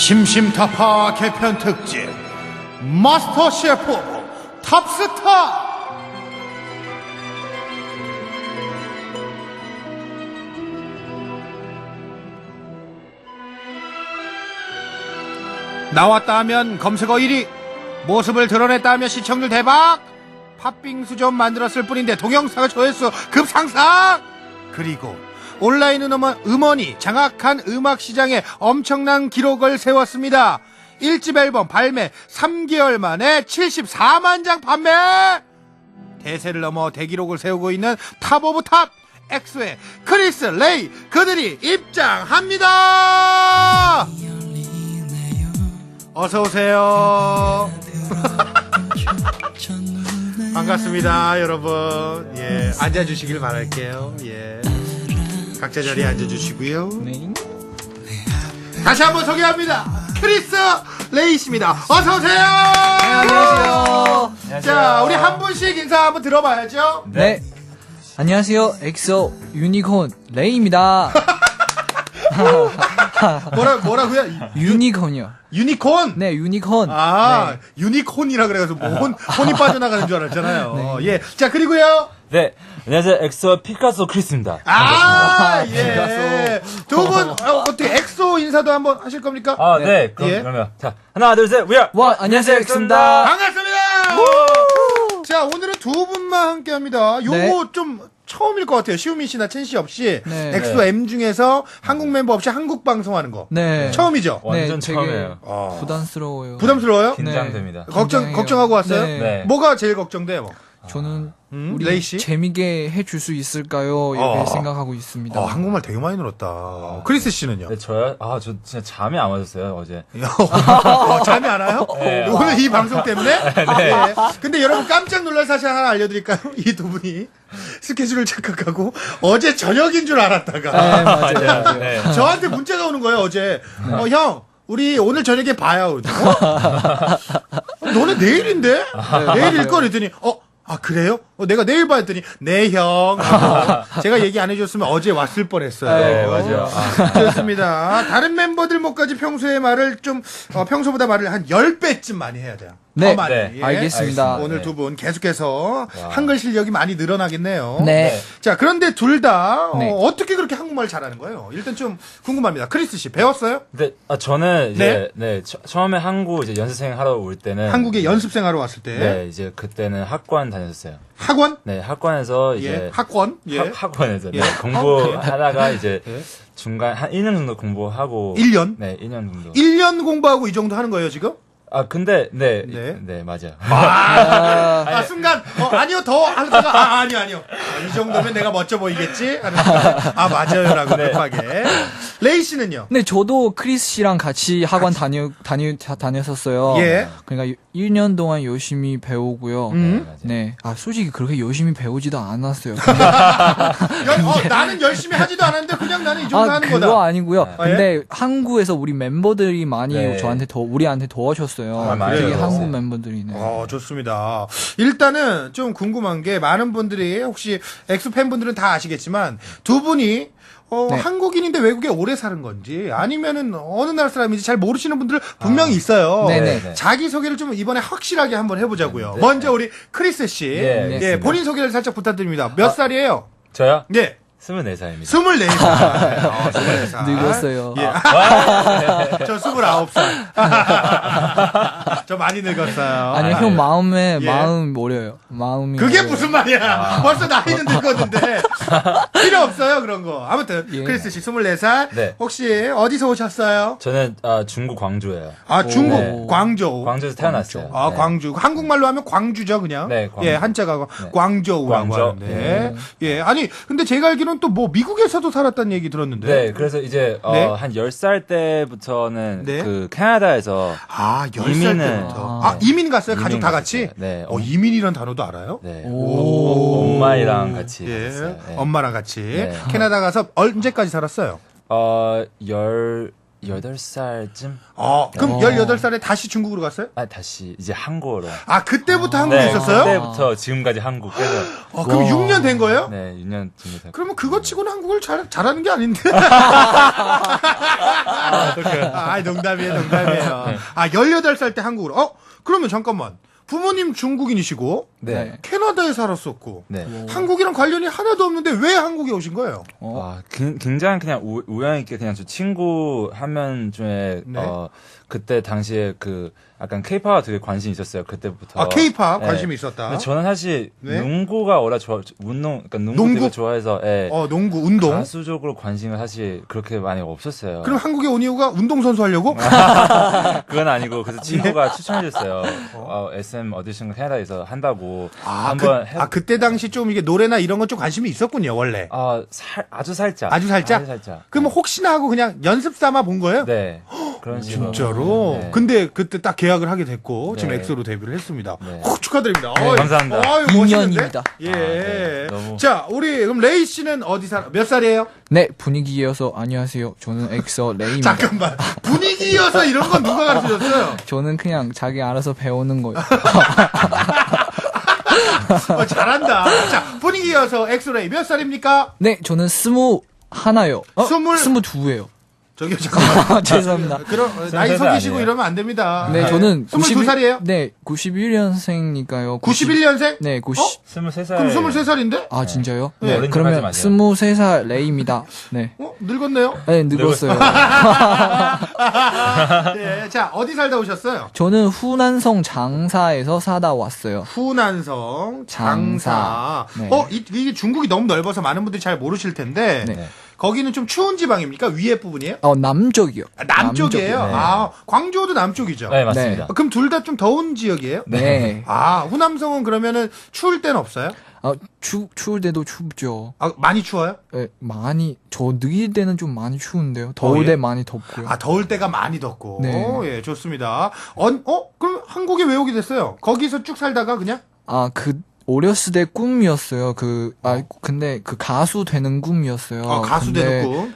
심심타파 개편 특집 마스터 셰프 오브 탑스타. 나왔다 하면 검색어 1위, 모습을 드러냈다 하면 시청률 대박, 팥빙수 좀 만들었을 뿐인데 동영상의 조회수 급상승, 그리고 온라인 음원이 장악한 음악 시장에 엄청난 기록을 세웠습니다. 1집 앨범 발매 3개월 만에 74만 장 판매! 대세를 넘어 대기록을 세우고 있는 탑 오브 탑 엑소의 크리스, 레이, 그들이 입장합니다. 어서오세요. 반갑습니다, 여러분. 예, 앉아주시길 바랄게요. 예, 각자 자리에 앉아주시고요. 네. 다시 한번 소개합니다. 크리스, 레이 씨입니다. 어서오세요. 네, 안녕하세요. 자, 우리 한 분씩 인사 한번 들어봐야죠. 네. 안녕하세요. 엑소 유니콘 레이입니다. 뭐라고요? 유니콘이요. 유니콘? 네, 유니콘. 아, 네. 유니콘이라 그래가지고 뭐 혼이 빠져나가는 줄 알았잖아요. 예. 자, 그리고요. 네, 안녕하세요. 엑소 피카소 크리스입니다. 아, 예. 두 분, 어떻게 엑소 인사도 한번 하실 겁니까? 아, 네. 예. 그러면 자, 하나, 둘, 셋, 위아! 와, 안녕하세요. 엑소입니다. 반갑습니다. 자, 오늘은 두 분만 함께 합니다. 요거 네. 좀 처음일 것 같아요. 시우민 씨나 첸 씨 없이 네. 엑소 M 중에서 한국 멤버 없이 한국 방송하는 거. 네. 처음이죠? 완전 되게 처음이에요. 부담스러워요. 부담스러워요? 긴장됩니다. 긴장해요. 걱정하고 왔어요? 네. 네. 뭐가 제일 걱정돼요? 저는 우리 레이 씨? 재미게 해줄 수 있을까요? 이렇게 생각하고 있습니다. 한국말 되게 많이 늘었다. 크리스 씨는요? 네, 저요? 아, 저 진짜 잠이 안 와졌어요, 어제. 잠이 안 와요? 네. 오늘 이 방송 때문에? 네. 근데 여러분 깜짝 놀랄 사실 하나 알려드릴까요? 이 두 분이 스케줄을 착각하고 어제 저녁인 줄 알았다가 네, 맞아요. 네. 저한테 문자가 오는 거예요, 어제. 형, 우리 오늘 저녁에 봐요. 너네 내일인데? 내일일 거 그랬더니, 아, 그래요? 내가 내일 봐 했더니, 네, 형. 하고 제가 얘기 안 해줬으면 어제 왔을 뻔 했어요. 네, 맞아요. 좋습니다. 다른 멤버들 뭐까지 평소에 말을 좀, 평소보다 말을 한 10배쯤 많이 해야 돼요. 네. 더 많이. 네. 예. 알겠습니다. 오늘 네. 두 분 계속해서 한글 실력이 많이 늘어나겠네요. 네. 자, 그런데 둘 다 네. 어떻게 그렇게 한국말 잘하는 거예요? 일단 좀 궁금합니다. 크리스 씨, 배웠어요? 근데, 저는 이제, 처음에 한국 이제 연습생 하러 올 때는. 한국에 연습생 하러 왔을 때. 네, 이제 그때는 학원 다녔어요. 학원? 네, 학원에서 예. 이제. 학원? 예. 학원에서. 예. 네, 공부하다가 이제. 예. 중간 한 1년 정도 공부하고. 1년? 네, 1년 정도. 1년 공부하고 이 정도 하는 거예요, 지금? 아, 근데, 네. 네, 맞아요. 순간, 아니요, 더 하다가, 아니요. 이 정도면 내가 멋져 보이겠지? 하는 순간, 맞아요라고 급하게. 레이 씨는요? 네, 저도 크리스 씨랑 같이 학원 다녔었어요. 예. 그러니까 1년 동안 열심히 배우고요. 맞아요. 네. 아, 솔직히 그렇게 열심히 배우지도 않았어요. 나는 열심히 하지도 않았는데 그냥 나는 이 정도 하는 거다. 그거 아니고요. 아, 예? 근데 한국에서 우리 멤버들이 많이 네. 우리한테 도와줬어요. 맞아요. 되게 한국 네. 멤버들이네. 좋습니다. 일단은 좀 궁금한 게 많은 분들이 혹시 엑소 팬분들은 다 아시겠지만 두 분이 네. 한국인인데 외국에 오래 사는 건지 아니면은 어느 나라 사람인지 잘 모르시는 분들 분명히 있어요. 네네. 네. 자기 소개를 좀 이번에 확실하게 한번 해보자고요. 먼저 우리 크리스 씨, 네, 알겠습니다. 본인 소개를 살짝 부탁드립니다. 몇 살이에요? 저요? 네. 24살입니다. 24살. 24살. 늙었어요. 예. 저 29살. 저 많이 늙었어요. 아니, 형 마음에 예. 마음 어려요. 마음이 그게 어려요. 무슨 말이야. 벌써 나이는 늙었는데. 필요 없어요, 그런 거. 아무튼, 예. 크리스 씨 24살. 네. 혹시 어디서 오셨어요? 저는 중국 광주예요. 중국, 네. 광저우. 광주에서 태어났어요. 네. 광주. 한국말로 하면 광주죠, 그냥. 네, 광주. 예, 한자가 광저우라고 광저. 하는데. 예, 아니, 근데 제가 알기로는 또 뭐 미국에서도 살았다는 얘기 들었는데. 네, 그래서 이제 네. 한 10살 때부터는 네. 그 캐나다에서 10살 이민을- 때부터. 아. 이민 갔어요? 가족 이민 다 갔었어요. 같이? 네. 이민이란 단어도 알아요? 네. 오. 엄마이랑 같이 예, 갔어요. 네. 엄마랑 같이. 네. 캐나다 가서 언제까지 살았어요? 10 18살쯤? 그럼 어. 18살에 다시 중국으로 갔어요? 다시 이제 한국으로. 그때부터 한국에 네, 있었어요? 그때부터 지금까지 한국. 그래서, 그럼 와. 6년 된 거예요? 네, 6년 정도 됐고. 그러면 그거 치고는 한국을 잘하는 게 아닌데. 농담이에요. 18살 때 한국으로. 그러면 잠깐만. 부모님 중국인이시고, 네. 캐나다에 살았었고, 네. 한국이랑 관련이 하나도 없는데 왜 한국에 오신 거예요? 굉장히 그냥 우연 있게 그냥 저 친구 한 명 중에 네. 그때 당시에 그 약간 케이팝 되게 관심이 있었어요. 그때부터. 케이팝 네. 관심이 있었다. 근데 저는 사실 네. 농구가 워낙 그러니까 농구 농구? 되게 좋아해서 예. 농구, 운동. 가수적으로 관심은 사실 그렇게 많이 없었어요. 그럼 한국에 온 이유가 운동선수 하려고? 그건 아니고 그래서 친구가 추천해줬어요. SM 오디션 캐나다에서 한다고 한번 그때 당시 좀 이게 노래나 이런 건 좀 관심이 있었군요, 원래. 아주 살짝. 아주 살짝? 그럼 혹시나 하고 그냥 연습 삼아 본 거예요? 네. 그런 식으로. 진짜로? 네. 근데 그때 딱 계약을 하게 됐고, 지금 네. 엑소로 데뷔를 했습니다. 네. 축하드립니다. 네, 감사합니다. 멋있는데? 2년입니다. 예. 네, 너무. 자, 그럼 레이 씨는 몇 살이에요? 네, 분위기여서 안녕하세요. 저는 엑소 레이입니다. 잠깐만. 분위기여서 이런 건 누가 가르쳐줬어요? 저는 그냥 자기 알아서 배우는 거예요. 잘한다. 자, 분위기여서 엑소 레이 몇 살입니까? 네, 저는 21요. 22예요. 저기요, 잠깐만. 죄송합니다. 그럼 나이 23살 속이시고 아니에요. 이러면 안 됩니다. 네, 저는 22살이에요? 네, 91년생이니까요. 91년생? 네, 23살. 그럼 23살인데? 아, 진짜요? 네. 네, 어린 척 그러면 하지 마세요. 23살 레이입니다. 네. 늙었네요? 네, 늙었어요. 네. 자, 어디 살다 오셨어요? 저는 후난성 장사에서 사다 왔어요. 후난성, 장사. 네. 이게 중국이 너무 넓어서 많은 분들이 잘 모르실 텐데, 네. 거기는 좀 추운 지방입니까? 위에 부분이에요? 남쪽이요. 남쪽이에요? 네. 광주도 남쪽이죠? 네, 맞습니다. 그럼 둘 다 좀 더운 지역이에요? 네. 후남성은 그러면은 추울 때는 없어요? 추울 때도 춥죠. 많이 추워요? 네, 저 느낄 때는 좀 많이 추운데요. 더울 예? 때 많이 덥고요. 더울 때가 많이 덥고. 네. 예, 좋습니다. 그럼 한국에 왜 오게 됐어요? 거기서 쭉 살다가 그냥? 어렸을 때 꿈이었어요. 근데 가수 되는 꿈이었어요. 가수 근데, 되는 꿈.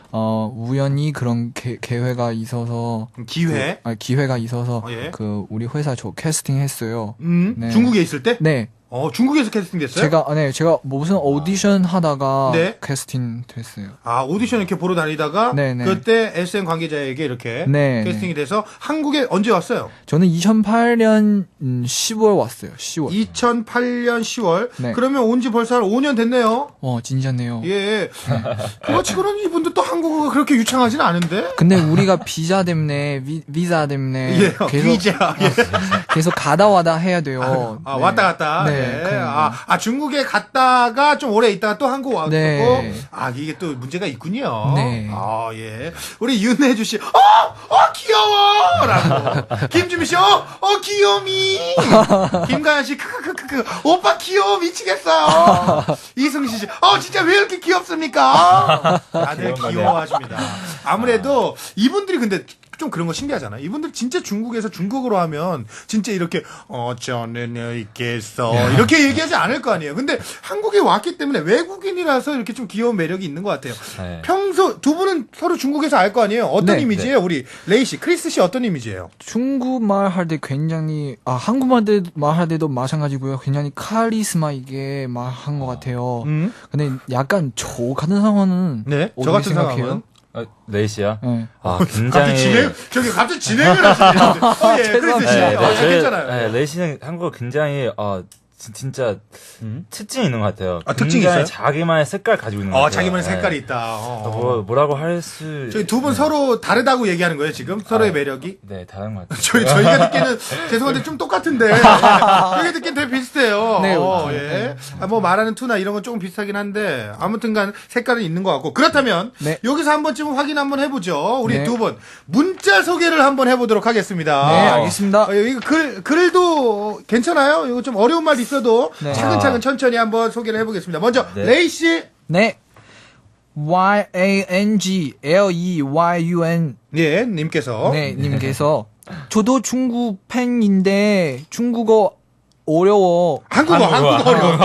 우연히 그런 기회가 있어서. 기회? 기회가 있어서. 예. 우리 회사 저 캐스팅 했어요. 네. 중국에 있을 때? 네. 중국에서 캐스팅 됐어요? 제가 무슨 오디션 하다가 네. 캐스팅 됐어요. 오디션 이렇게 보러 다니다가 네네. 그때 SM 관계자에게 이렇게 네, 캐스팅이 돼서 한국에 언제 왔어요? 저는 2008년 10월 왔어요. 10월. 2008년 10월. 네. 그러면 온 지 벌써 한 5년 됐네요. 진짜네요. 예. 그거 치고는 이분들 또 한국어가 그렇게 유창하진 않은데? 근데 우리가 비자 때문에 비자 때문에 예, 비자. 예. 계속 가다 와다 해야 돼요. 네. 왔다 갔다. 네. 예. 그러니까. 중국에 갔다가 좀 오래 있다가 또 한국 와고. 네. 이게 또 문제가 있군요. 네. 예. 우리 윤혜주 씨, 귀여워! 라고. 김주미 씨, 귀요미! 김가연 씨, 크크크크크. 오빠 귀여워, 미치겠어요. 이승시 씨, 진짜 왜 이렇게 귀엽습니까? 다들 귀여워하십니다. 아무래도 이분들이 근데 좀 그런 거 신기하잖아요. 이분들 진짜 중국에서 중국어로 하면 진짜 이렇게 저는 있겠어 이렇게 얘기하지 않을 거 아니에요. 근데 한국에 왔기 때문에 외국인이라서 이렇게 좀 귀여운 매력이 있는 것 같아요. 네. 평소 두 분은 서로 중국에서 알 거 아니에요. 어떤 네, 이미지예요? 우리 레이 씨, 크리스 씨 어떤 이미지예요? 중국말 할 때 굉장히 한국말 할 때도 마찬가지고요. 굉장히 카리스마 있게 말한 것 같아요. 근데 약간 저 같은 상황은 네, 저 어떻게 같은 생각해요? 상황은 레이 씨요? 네. 굉장히. 갑자기 진행을 하시네요. 예, 크리스 씨. 괜찮아요. 네, 레이 씨는 한국어 굉장히, 진짜, 특징이 있는 것 같아요. 특징이 굉장히 있어요? 자기만의 색깔 가지고 있는 것 같아요. 자기만의 네. 색깔이 있다. 뭐라고 할 수. 저희 두 분 서로 다르다고 얘기하는 거예요, 지금? 서로의 매력이? 네, 다른 것 같아요. 저희가 듣기는, 죄송한데 좀 똑같은데. 저희가 듣기는 되게 비슷해요. 네, 예. 말하는 투나 이런 건 조금 비슷하긴 한데, 아무튼 간 색깔은 있는 것 같고. 그렇다면, 네. 여기서 한 번쯤 확인 한번 해보죠. 우리 네. 두 분. 문자 소개를 한번 해보도록 하겠습니다. 네, 알겠습니다. 이거 글도 괜찮아요? 이거 좀 어려운 말 있어도 네. 차근차근 천천히 한번 소개를 해보겠습니다. 먼저, 네. 레이 씨. 네. YANGLEYUN 예, 님께서. 네, 님께서 저도 중국 팬인데 중국어 어려워. 한국어 어려워.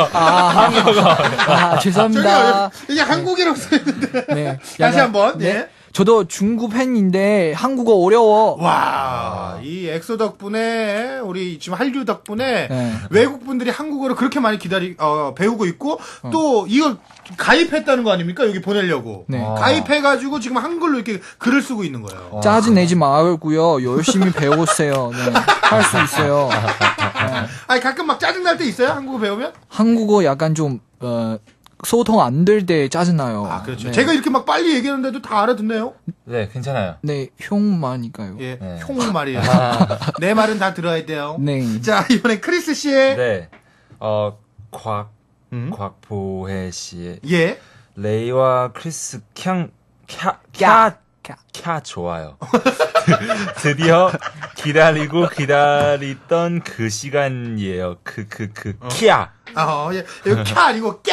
죄송합니다. 이게 한국이라고 써있는데. 네. 다시 한번. 네. 예. 저도 중국 팬인데 한국어 어려워. 와, 이 엑소 덕분에 우리 지금 한류 덕분에 네. 외국 분들이 한국어를 그렇게 많이 배우고 있고 또 이걸 가입했다는 거 아닙니까? 여기 보내려고. 네. 가입해가지고 지금 한글로 이렇게 글을 쓰고 있는 거예요. 짜증 내지 말고요. 열심히 배우세요. 네. 할 수 있어요. 네. 아니 가끔 막 짜증 날 때 있어요? 한국어 배우면? 한국어 약간 좀 소통 안 될 때 짜증나요. 아, 그렇죠. 네. 제가 이렇게 막 빨리 얘기하는데도 다 알아듣네요. 네, 괜찮아요. 네, 형만이니까요. 예, 네. 형 말이에요. 내 말은 다 들어야 돼요. 네. 자, 이번엔 크리스 씨의 네. 곽보혜 씨의 예. 레이와 크리스 캬. 캬 좋아요. 드디어 기다리던 그 시간이에요. 캬. 예. 이거 캬 아니고 꺄.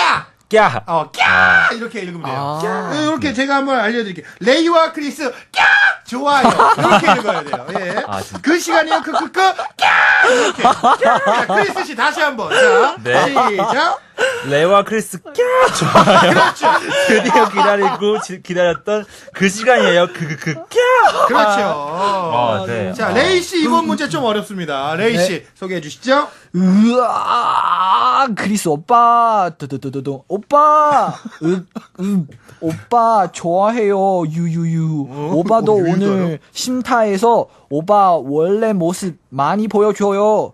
캬. 꺄 이렇게 읽으면 돼요. 아. 이렇게 제가 한번 알려드릴게요. 레이와 크리스 꺄 좋아요. 이렇게 읽어야 돼요. 예. 아, 진짜? 그 시간이요. 꺄 이렇게. 자, 크리스 씨 다시 한번. 자, 네. 시작. 레이와 크리스 캬 좋아요. 그렇죠. 드디어 기다렸던 그 시간이에요. 캬. 그렇죠. 네. 자, 레이 씨 이번 문제 좀 어렵습니다. 레이 씨 소개해 주시죠. 으아, 크리스 오빠, 두두두두두, 오빠, 오빠 좋아해요, 유유유. 오빠도 유유유요? 오늘 심타에서 오빠 원래 모습 많이 보여줘요.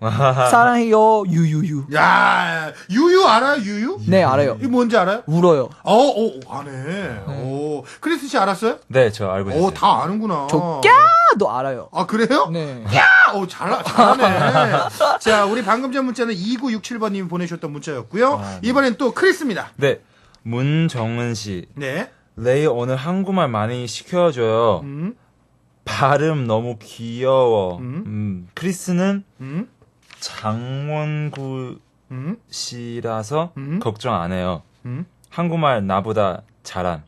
사랑해요, 유유유. 야, 유유 알아요? 유유? 네, 알아요. 이게 뭔지 알아요? 울어요. 아네. 오, 크리스 씨 알았어요? 네, 저 알고 있어요. 오, 다 아는구나. 저 꺄도 알아요. 아, 그래요? 네. 잘하네. 자, 우리 방금 전 문자는 2967번님이 보내주셨던 문자였고요. 이번엔 또 크리스입니다. 네. 문정은 씨. 네. 레이 오늘 한국말 많이 시켜줘요. 발음 너무 귀여워. 크리스는 장원구 씨라서 걱정 안 해요. 한국말 나보다 잘함.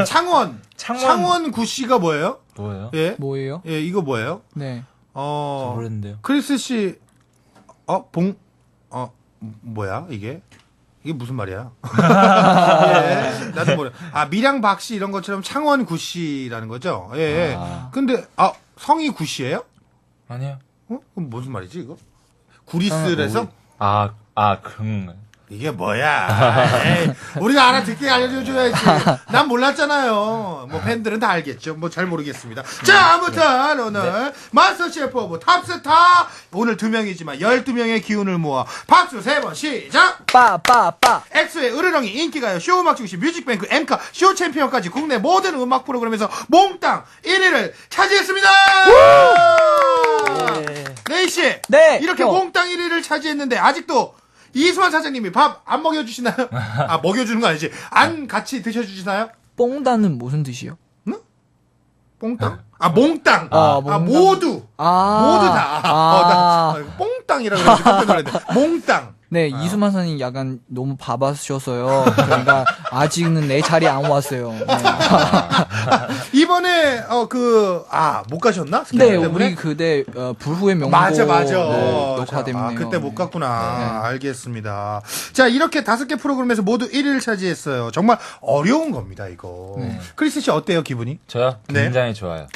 창원구 씨가 뭐예요? 뭐예요? 예. 뭐예요? 예, 이거 뭐예요? 네. 저 모르는데요. 크리스 씨, 뭐야, 이게? 이게 무슨 말이야? 예, 나도 모르. 밀양 박 씨 이런 것처럼 창원 구 씨라는 거죠? 예. 근데, 성이 구 씨예요? 아니요. 그럼 무슨 말이지, 이거? 구리스에서? 그런 거예요. 이게 뭐야? 에이, 우리가 알아듣게 알려줘야지. 난 몰랐잖아요. 뭐 팬들은 다 알겠죠. 뭐 잘 모르겠습니다. 자, 아무튼 오늘 마스터 셰프 오브 탑스타 오늘 2명이지만 12명의 기운을 모아 박수 3번 시작. 빠빠빠. 엑소의 으르렁이 인기가요 쇼음악 중심 뮤직뱅크 엠카 쇼 챔피언까지 국내 모든 음악 프로그램에서 몽땅 1위를 차지했습니다. 레이 씨, 네, 이렇게 형. 몽땅 1위를 차지했는데 아직도 이수환 사장님이 밥 안 먹여주시나요? 먹여주는 거 아니지? 안 같이 드셔주시나요? 뽕다는 무슨 뜻이요? 뽕땅? 몽땅. 몽땅. 모두. 모두 다. 나 뽕땅이라고 그래서 깜짝 놀랐네. 몽땅. 네, 이수만 선생님 약간 너무 바빠셨어요. 그러니까 아직은 내 자리에 안 왔어요. 네. 이번에 못 가셨나? 스케줄 네, 때문에? 우리 그대 불후의 명곡 맞아. 네, 녹화 때문에 그때 못 갔구나. 네. 알겠습니다. 자, 이렇게 5개 프로그램에서 모두 1위를 차지했어요. 정말 어려운 겁니다, 이거. 네. 크리스 씨 어때요, 기분이? 저요? 네. 굉장히 좋아요.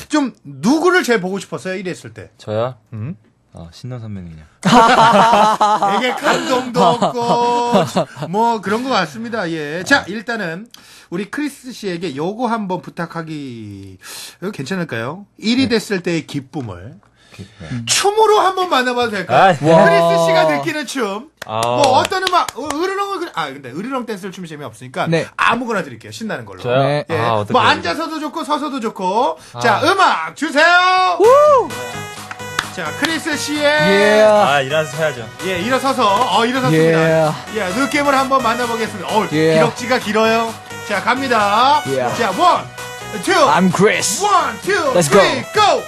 좀 누구를 제일 보고 싶었어요, 1위 했을 때? 저요? 신동 선배님이요. 되게 감동도 없고 뭐 그런 것 같습니다. 예. 자, 일단은 우리 크리스 씨에게 요거 한번 부탁하기 이거 괜찮을까요? 1위 됐을 때의 기쁨을 춤으로 한번 만나봐도 될까요? 네. 크리스 씨가 느끼는 춤. 아. 뭐 어떤 음악 으르렁을 근데 으르렁 댄스를 추면 재미없으니까 네. 아무거나 드릴게요. 신나는 걸로. 저요? 네. 예. 어떡해. 뭐 앉아서도 좋고 서서도 좋고. 자, 음악 주세요. 자, 크리스 씨의 예. 일어나서 해야죠. 예, 일어섰습니다. 예. 예, 느낌을 한번 만나보겠습니다. 예. 기럭지가 길어요. 자, 갑니다. 예. 자, 1, 2, I'm Chris. 1, 2, Let's 3, go. go!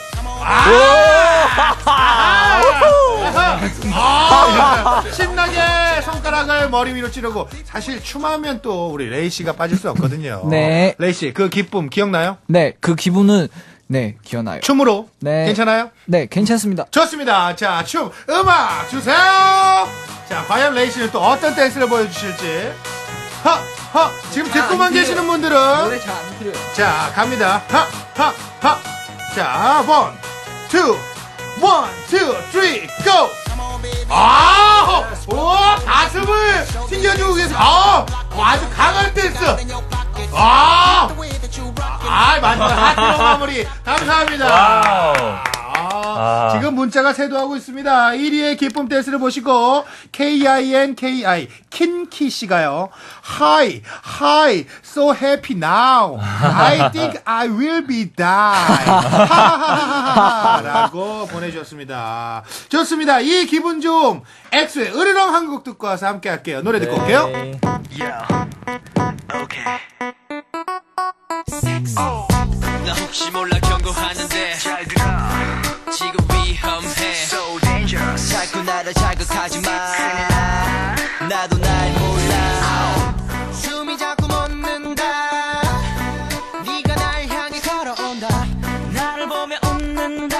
신나게 손가락을 머리 위로 찌르고 사실 춤하면 또 우리 레이 씨가 빠질 수 없거든요. 네. 레이 씨, 그 기쁨 기억나요? 네, 그 기분은 네, 기억나요. 춤으로. 네. 괜찮아요? 네, 괜찮습니다. 좋습니다. 자, 춤 음악 주세요. 자, 과연 레이 씨는 또 어떤 댄스를 보여주실지. 지금 듣고만 계시는 분들은 노래 잘 안 들려요. 자, 갑니다. 자, 1, 2, 3, go! 오, 가슴을 튕겨주고 계세요. 아주 강한 댄스. 마지막 하트로 마무리. 감사합니다. 와우. 지금 문자가 쇄도하고 있습니다. 1위의 기쁨 댄스를 보시고 KINKI 킨키 씨가요. Hi, so happy now. I think I will be die. 라고 보내주셨습니다. 좋습니다. 이 기분 좀 엑소의 으르렁 한 곡 듣고 와서 함께 할게요. 노래 듣고 올게요. 네. 나 혹시 몰라 경고하는데 잘 들어 지금 위험해 So dangerous 자꾸 나를 자극하지 마 나도 날 몰라 숨이 자꾸 멎는다 네가 날 향해 걸어온다 나를 보며 웃는다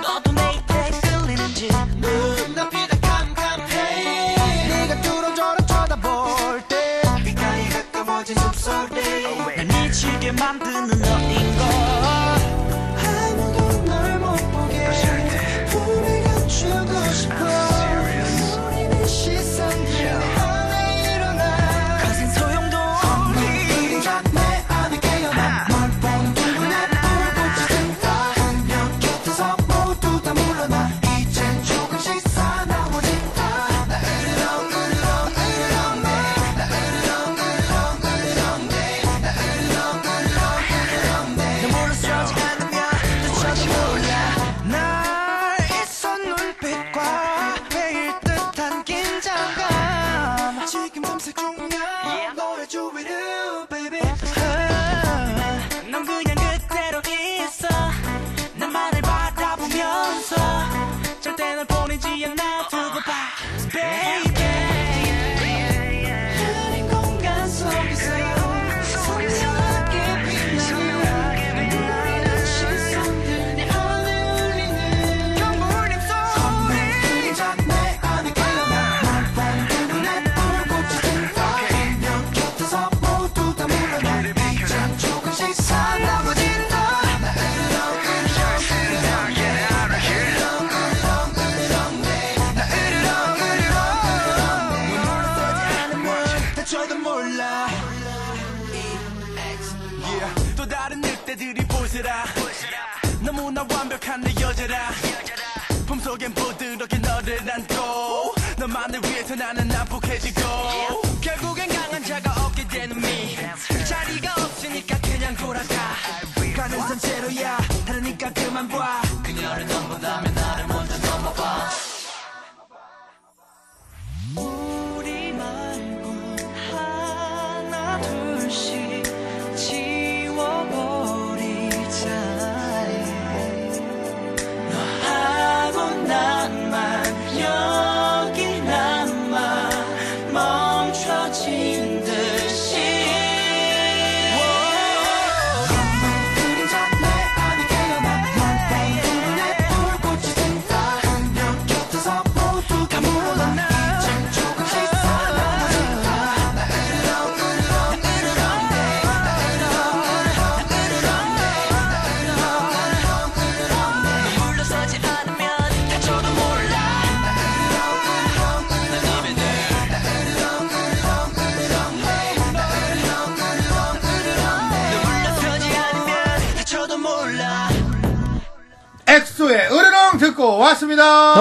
너도 내 입에 끌리는지 눈앞이 다 캄캄해 네가 뚫어져라 쳐다볼 때 귓가에 가까워진 숨소리 날 미치게 만드는 너인 걸 아무도 널 못 보게 불을 감추고 싶어 우리는 시선들에 안에 일어나 거센 소용돌이 내 안에 깨어나 널 보는 눈에 불꽃이 든다 그녀 곁에서 모두 다 물러나 이젠 조금씩 사나워진다 나 으르렁 으르렁 으르렁 내 나 으르렁 으르렁 으르렁 내 나 으르렁 으르렁 으르렁 내 물러서지 않으면 너처럼 몰라 날 있어 눈빛과 베일 듯한 긴장감 지금 탐색 중이야 너의 주위를 baby 넌 그냥 그대로 있어 나만을 바라보면서 절대 널 보내지 않아 두고 봐 baby 흐린 공간 속에서 선명하게 빛나는 너의 시선들 내 안에 울리는 경물림 소리 내 안에 깨어나 널 보는 눈에 불꽃이 든다 그녀 곁에서 모두 다 물러나 이젠 조금씩 사나워진다 나 으르렁 으르렁 으르렁 으르렁 으르렁 내 나 으르렁 으르렁 물러서지 않으면 다쳐도 몰라 Yeah. 또 다른 늑대들이 보세라 너무나 완벽한 내 여자라 품속엔 부드럽게 너를 안고 너만을 위해서 나는 난폭해지고 결국엔 강한 자가 없게 되는 미 자리가 없으니까 그냥 돌아가 가는 산채로야 다르니까 그만 봐 그녀를 넘보다면 나를 먼저 넘어봐 우리 말고 하나 둘씩 지워버리자 너하고 난만 여기 남아 멈춰진 듯이 그림자 내 안에 깨어나 널 보는 눈에 불꽃이 든다 그녀 곁에서 모두 다 물러나 이젠 조금씩 사나워진다 나 으르렁 으르렁 으르렁 내 물러서지 않으면 다쳐도 몰라 물러서지 않으면 다쳐도 몰라 엑소의 으르렁 듣고 왔습니다.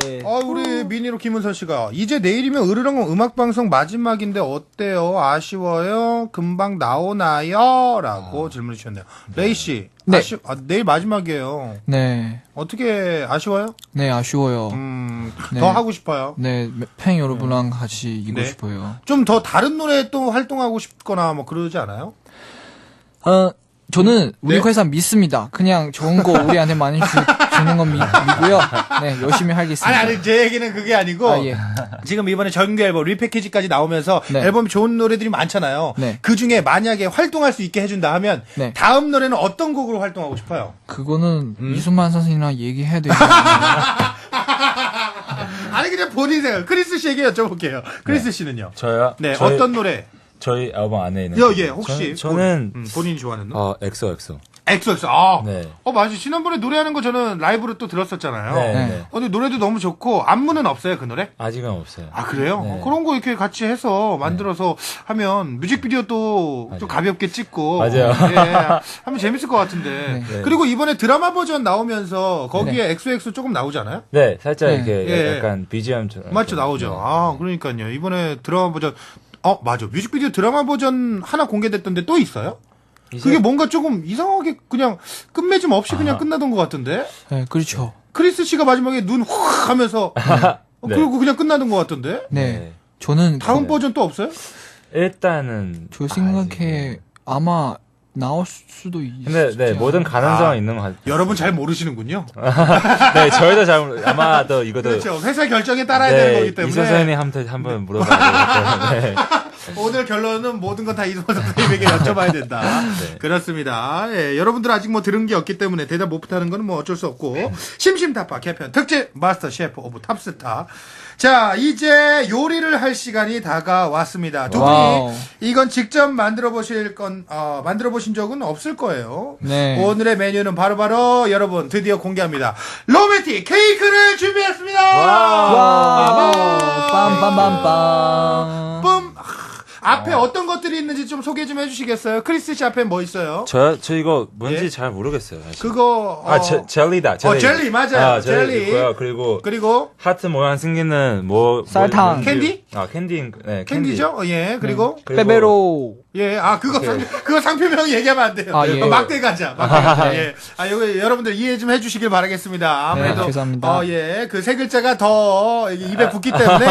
네. 우리 미니로 김은선 씨가 이제 내일이면 으르렁 음악방송 마지막인데 어때요? 아쉬워요? 금방 나오나요? 라고 질문을 주셨네요. 레이 씨, 네. 내일 마지막이에요. 네. 어떻게 아쉬워요? 네, 아쉬워요. 네. 더 하고 싶어요. 네, 팬 여러분랑 같이 이고 네. 싶어요. 좀 더 다른 노래 또 활동하고 싶거나 뭐 그러지 않아요? 저는 우리 네? 회사 믿습니다. 그냥 좋은 거 우리한테 많이 주는 건 믿고요. 네, 열심히 하겠습니다. 아니, 제 얘기는 그게 아니고. 예. 지금 이번에 정규 앨범, 리패키지까지 나오면서 네. 앨범이 좋은 노래들이 많잖아요. 네. 그 중에 만약에 활동할 수 있게 해준다 하면 네. 다음 노래는 어떤 곡으로 활동하고 싶어요? 그거는 이수만 선생님이랑 얘기해야 돼요. 아니 그냥 본인 생각. 크리스 씨에게 여쭤볼게요. 크리스 씨는요? 저요? 네, 저희, 어떤 노래? 저희 앨범 안에 있는. 예, 혹시 저는 본인이 좋아하는 노래? 엑소. 엑소엑소. 아, 네. 맞아. 지난번에 노래하는 거 저는 라이브로 또 들었었잖아요. 네. 네. 네. 근데 노래도 너무 좋고 안무는 없어요 그 노래? 아직은 없어요. 아 그래요? 네. 그런 거 이렇게 같이 해서 만들어서 하면 뮤직비디오 또 좀 가볍게 찍고 맞아요. 예, 하면 재밌을 것 같은데. 네. 그리고 이번에 드라마 버전 나오면서 거기에 엑소엑소 조금 나오잖아요. 네, 살짝 네. 이렇게 예. 약간 BGM처럼. 맞죠, 나오죠. 아 그러니까요. 이번에 드라마 버전 맞아. 뮤직비디오 드라마 버전 하나 공개됐던데 또 있어요? 그게 뭔가 조금 이상하게 그냥 끝맺음 없이 그냥 끝나던 것 같은데. 네, 그렇죠. 크리스 씨가 마지막에 눈 확 하면서 네. 그리고 그냥 끝나던 것 같던데. 네. 네. 저는 다음 버전 또 없어요? 일단은. 저 생각에 아마 나올 수도 있지. 근데 네, 모든 가능성은 있는 것 같아요. 여러분 잘 모르시는군요. 네, 저희도 잘 아마 또 이것도. 그렇죠. 회사 결정에 따라야 되는 거기 때문에. 이선생님한테 한번 물어봐야 되기 때문에. 오늘 결론은 모든 건 다 이소만 선생님에게 여쭤봐야 된다. 네. 그렇습니다. 예, 여러분들 아직 뭐 들은 게 없기 때문에 대답 못하는 건 뭐 어쩔 수 없고. 심심타파 개편 특집 마스터 셰프 오브 탑스타. 자, 이제 요리를 할 시간이 다가왔습니다. 두 와우. 분이 이건 직접 만들어 보신 적은 없을 거예요. 네. 오늘의 메뉴는 바로 여러분 드디어 공개합니다. 로맨틱 케이크를 준비했습니다. 와우. 빰빰빰빰. 뿜. 앞에 어떤 것들이 있는지 좀 소개 좀 해주시겠어요? 크리스 씨 앞에 뭐 있어요? 저 이거 뭔지 예? 잘 모르겠어요. 사실. 그거 젤리다. 젤리 맞아요. 젤리. 있고요. 그리고 하트 모양 생기는 설탕. 뭔지- 캔디? 캔디. 네, 캔디죠? 예. 그리고 페베로. 예. 그거 상표명 얘기하면 안 돼요. 아, 예. 막대 가자. 예. 이거 여러분들 이해 좀 해주시길 바라겠습니다. 아무래도 네, 죄송합니다. 예. 그 세 글자가 더 이게 입에 붙기 때문에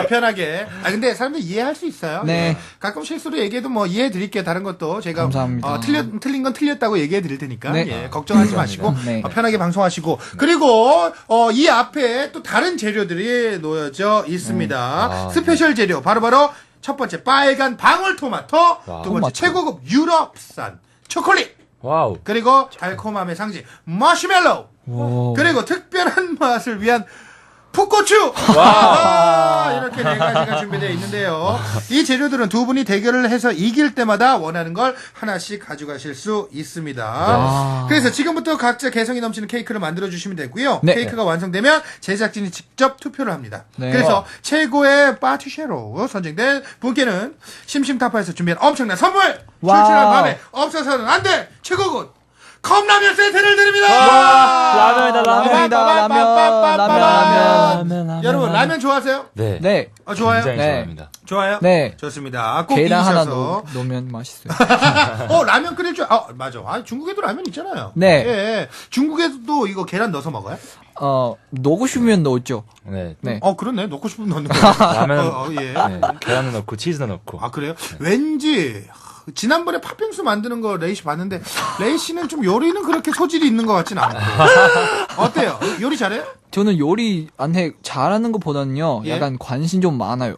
편하게. 근데 사람들 이해할 수 있어요. 네. 예. 가끔 실수로 얘기해도 뭐 이해해 드릴게요. 다른 것도 제가 감사합니다. 틀린 건 틀렸다고 얘기해 드릴 테니까 네. 예. 걱정하지 마시고 네. 편하게 방송하시고 그리고 이 앞에 또 다른 재료들이 놓여져 있습니다. 스페셜 재료 바로 첫 번째 빨간 방울토마토, 두 번째 토마토. 최고급 유럽산 초콜릿, 와우. 그리고 달콤함의 상징 마시멜로우, 오. 그리고 특별한 맛을 위한 풋고추. 이렇게 네 가지가 준비되어 있는데요. 이 재료들은 두 분이 대결을 해서 이길 때마다 원하는 걸 하나씩 가져가실 수 있습니다. 그래서 지금부터 각자 개성이 넘치는 케이크를 만들어 주시면 되고요. 네. 케이크가 완성되면 제작진이 직접 투표를 합니다. 네. 그래서 최고의 파티셰로 선정된 분께는 심심타파에서 준비한 엄청난 선물, 와우. 출출한 밤에 없어서는 안 돼 최고급 컵라면 세트를 드립니다. 라면이다, 라면. 여러분 라면 좋아하세요? 네. 네. 좋아요? 굉장히 네. 좋아합니다. 좋아요? 네. 좋습니다. 꼭 계란 하나 이기셔서. 넣으면 맛있어요. 라면 끓일 줄, 맞아. 중국에도 라면 있잖아요. 네. 예. 중국에도 이거 계란 넣어서 먹어요? 넣고 싶으면 넣었죠. 네. 네. 그렇네. 넣고 싶으면 넣는 거예요. 라면 예. 네. 계란도 넣고 치즈도 넣고. 그래요? 왠지, 지난번에 팥빙수 만드는 거 레이 씨 봤는데, 레이 씨는 좀 요리는 그렇게 소질이 있는 것 같진 않고. 어때요? 요리 잘해요? 저는 요리한테 잘하는 것보다는요, 예? 약간 관심 좀 많아요.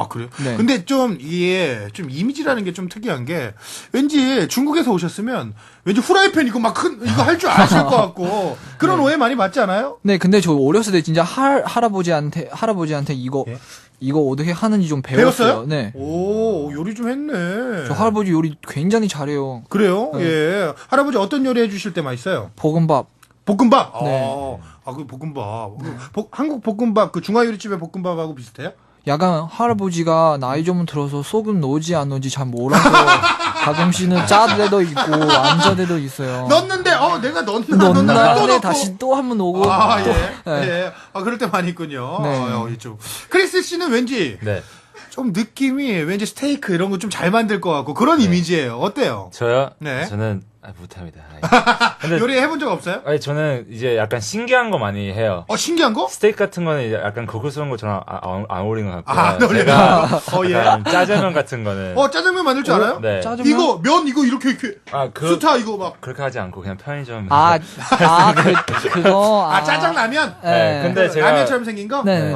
그래요? 네. 근데 좀, 이게, 좀 이미지라는 게 좀 특이한 게, 왠지 중국에서 오셨으면, 왠지 후라이팬 이거 이거 할 줄 아실 것 같고, 그런 오해 많이 받지 않아요? 네, 근데 저 어렸을 때 진짜 할아버지한테 이거, 예? 이거 어떻게 하는지 좀 배웠어요. 네. 오, 요리 좀 했네. 저 할아버지 요리 굉장히 잘해요. 그래요? 예. 할아버지 어떤 요리 해주실 때만 있어요? 볶음밥. 볶음밥? 네. 그 볶음밥. 한국 볶음밥, 그 중화요리집의 볶음밥하고 비슷해요? 약간 할아버지가 나이 좀 들어서 소금 넣지 안 넣지 잘 몰라서 가끔씩은 짜 때도 있고 안 짜 때도 있어요. 넣었는데, 내가 넣었나 또 넣었는데 넣고. 다시 또 한 번 넣고 또. 예. 네. 예. 그럴 때 많이 있군요. 네. 좀. 크리스 씨는 왠지, 네. 좀 느낌이 왠지 스테이크 이런 거 좀 잘 만들 것 같고 그런 이미지예요. 어때요? 저요? 네. 저는 못합니다. 근데 요리 해본 적 없어요? 저는 이제 약간 신기한 거 많이 해요. 신기한 거? 스테이크 같은 거는 이제 약간 고급스러운 거 저랑 안 어울리는 것 같고요. 안 어울려요? 제가 예. 약간 짜장면 같은 거는 짜장면 만들 줄 알아요? 네. 짜장면? 이거 면 이거 이렇게 수타 이거 막. 그렇게 하지 않고 그냥 편의점. 그거. 짜장라면? 네. 근데 제가 라면처럼 생긴 거? 네네네.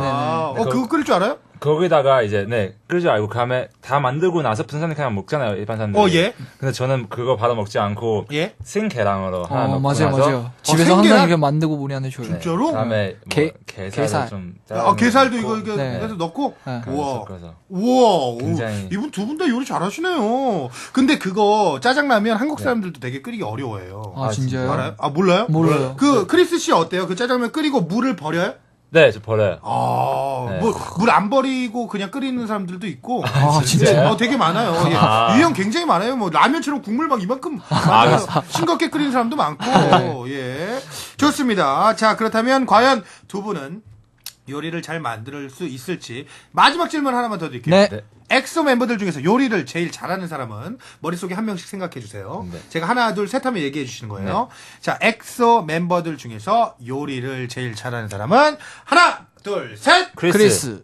그거 끓일 줄 알아요? 거기다가 이제 끓일 줄 알고 그다음에 다 만들고 나서 분산을 그냥 먹잖아요 일반 사람들이. 예. 근데 저는 그거 바로 먹지 않고 예. 생계량으로 하나 넣고 맞아요, 나서 맞아요. 집에서 생계란? 항상 이렇게 만들고 우리 한테 줘요. 진짜로? 그다음에 게살. 게살을 좀 게살도 이거 네. 그래서 넣고. 네. 우와. 섞어서. 우와. 굉장히- 이분 두 분 다 요리 잘하시네요. 근데 그거 짜장라면 한국 사람들도 되게 끓이기 어려워해요. 아, 진짜요? 알아요? 아, 몰라요? 몰라요. 그 크리스 씨 어때요? 그 짜장면 끓이고 물을 버려요? 네, 저 버려요. 아, 네. 물 안 버리고 그냥 끓이는 사람들도 있고. 아, 진짜요? 되게 많아요. 예. 아. 유형 굉장히 많아요. 뭐 라면처럼 국물 막 이만큼 많아요. 싱겁게 끓이는 사람도 많고. 예. 좋습니다. 자, 그렇다면 과연 두 분은 요리를 잘 만들 수 있을지 마지막 질문 하나만 더 드릴게요. 네. 네. 엑소 멤버들 중에서 요리를 제일 잘하는 사람은 머릿속에 한 명씩 생각해 주세요. 네. 제가 하나, 둘, 셋 하면 얘기해 주시는 거예요. 자, 엑소 멤버들 중에서 요리를 제일 잘하는 사람은 하나, 둘, 셋. 크리스.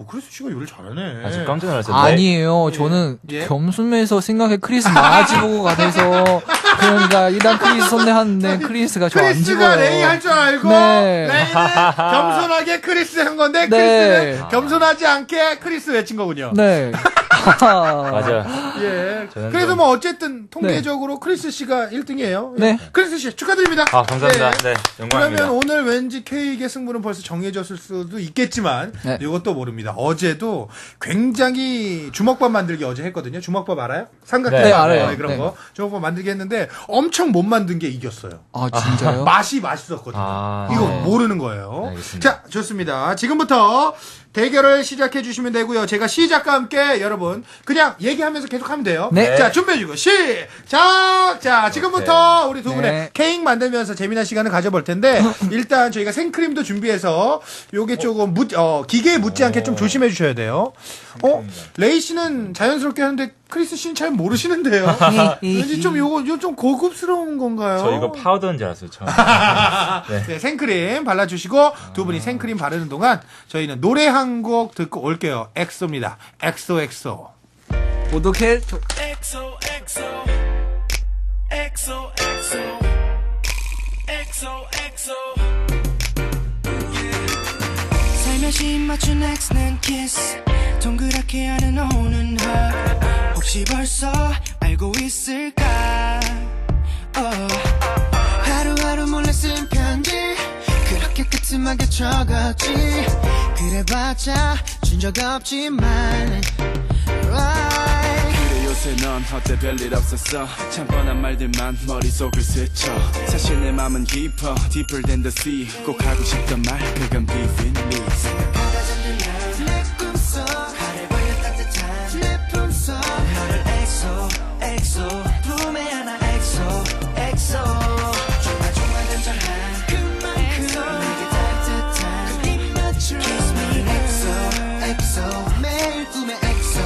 크리스 씨가 요리 잘하네. 아, 저 깜짝 놀랐어요. 아니에요. 저는 예. 겸손해서 생각해 크리스 많아지 보고 같아서 그러니까 일단 크리스 손대하는데 크리스가 저 안 크리스가 집어요. 레이 할 줄 알고 네. 레이는 겸손하게 크리스 한 건데 네. 크리스는 겸손하지 않게 크리스 외친 거군요. 네. 맞아요. 예. 저는 그래도 좀- 뭐 어쨌든 통계적으로 크리스 씨가 1등이에요. 네. 크리스 씨 축하드립니다. 아, 감사합니다. 예. 네, 영광입니다. 그러면 오늘 왠지 K의 승부는 벌써 정해졌을 수도 있겠지만 네. 이것도 모릅니다. 어제도 굉장히 주먹밥 만들기 어제 했거든요. 주먹밥 알아요? 삼각형 네, 알아요. 그런 네. 거 주먹밥 만들기 했는데 엄청 못 만든 게 이겼어요. 아, 진짜요? 맛이 맛있었거든요. 아, 이거 네. 모르는 거예요. 알겠습니다. 자, 좋습니다. 지금부터 대결을 시작해 주시면 되고요. 제가 시작과 함께 여러분 그냥 얘기하면서 계속 하면 돼요. 네. 자, 준비해 주고 시작. 자, 지금부터 우리 두 분의 네. 케이크 만들면서 재미난 시간을 가져볼 텐데 일단 저희가 생크림도 준비해서 요게 조금 기계에 묻지 않게 좀 조심해 주셔야 돼요. 레이 씨는 자연스럽게 하는데 크리스 씨는 잘 모르시는데요. 왠지 좀 요거 좀 고급스러운 건가요? 저 이거 파우더인 줄 알았어요, 처음에. 네, 생크림 발라주시고 두 분이 생크림 바르는 동안 저희는 노래 한 곡 듣고 올게요. 엑소입니다. 엑소 엑소. 어떻게 XO XO XO XO XO XO 살며시 맞춘 X는 kiss 동그랗게 하는 오는 hug 혹시 벌써 알고 있을까 하루하루 몰래 쓴 편지 그렇게 끄트하게 적었지 그래봤자 준 적 없지만 그래 요새 넌 어때 별일 없었어 참 뻔한 말들만 머릿속을 스쳐 사실 내 맘은 깊어 Deeper than the sea 꼭 하고 싶던 말 그건 비밀리 내 꿈속 하늘 벌려 따뜻한 내 품속 너를 엑소 엑소 품에 안아 엑소 엑소 조마조마 단정한 그만큼 내게 따뜻한 그 입맞춤 Kiss me 엑소 엑소 매일 꿈에 엑소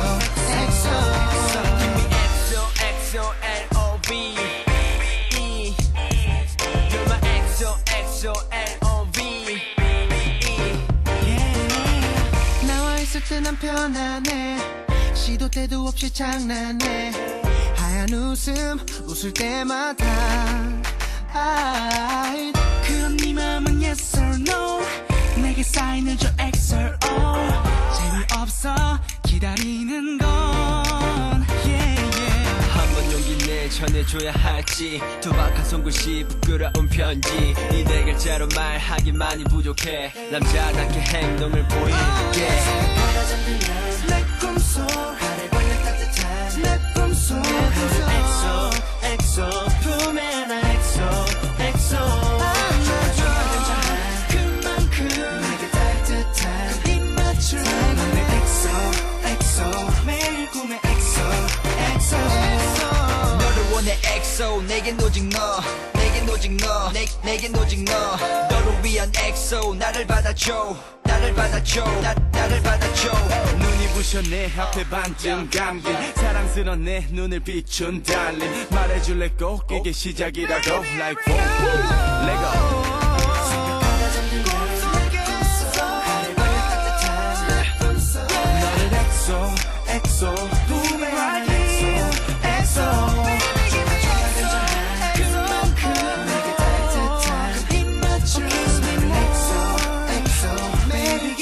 엑소 Give me 엑소 엑소 L-O-V You're my 엑소 엑소 L-O-V 나와 있을 때 난 편안해 시도 때도 없이 장난해 하얀 웃음 웃을 때마다 그럼 네 맘은 yes or no 내게 사인을 줘 XRO 재미없어 기다리는 건 yeah, yeah. 한번 용기 내 전해줘야 할지 투박한 손글씨 부끄러운 편지 이 네 글자로 말하기만이 부족해 남자답게 행동을 보일게 내 꿈속 하늘 벌려 따뜻한 내 품속 엑소 엑소 품에 안아 엑소 엑소 그만큼 내게 따뜻한 입맞춤 내 엑소 엑소 매일 꿈에 엑소 엑소 너를 원해 엑소 내겐 오직 너 내겐 오직 너 내겐 오직 너 너를 위한 엑소 나를 받아줘 나를 받아줘 나를 받아줘 눈이 부셔 내 앞에 반쯤 감긴 사랑스런 내 눈을 비춘 달림 말해줄래 꼭 이게 시작이라고 Like boom Lego 너를 엑소 엑소 품에 안아 엑소 엑소 그만큼 내게 따뜻한 입맞춤 엑소 엑소 매일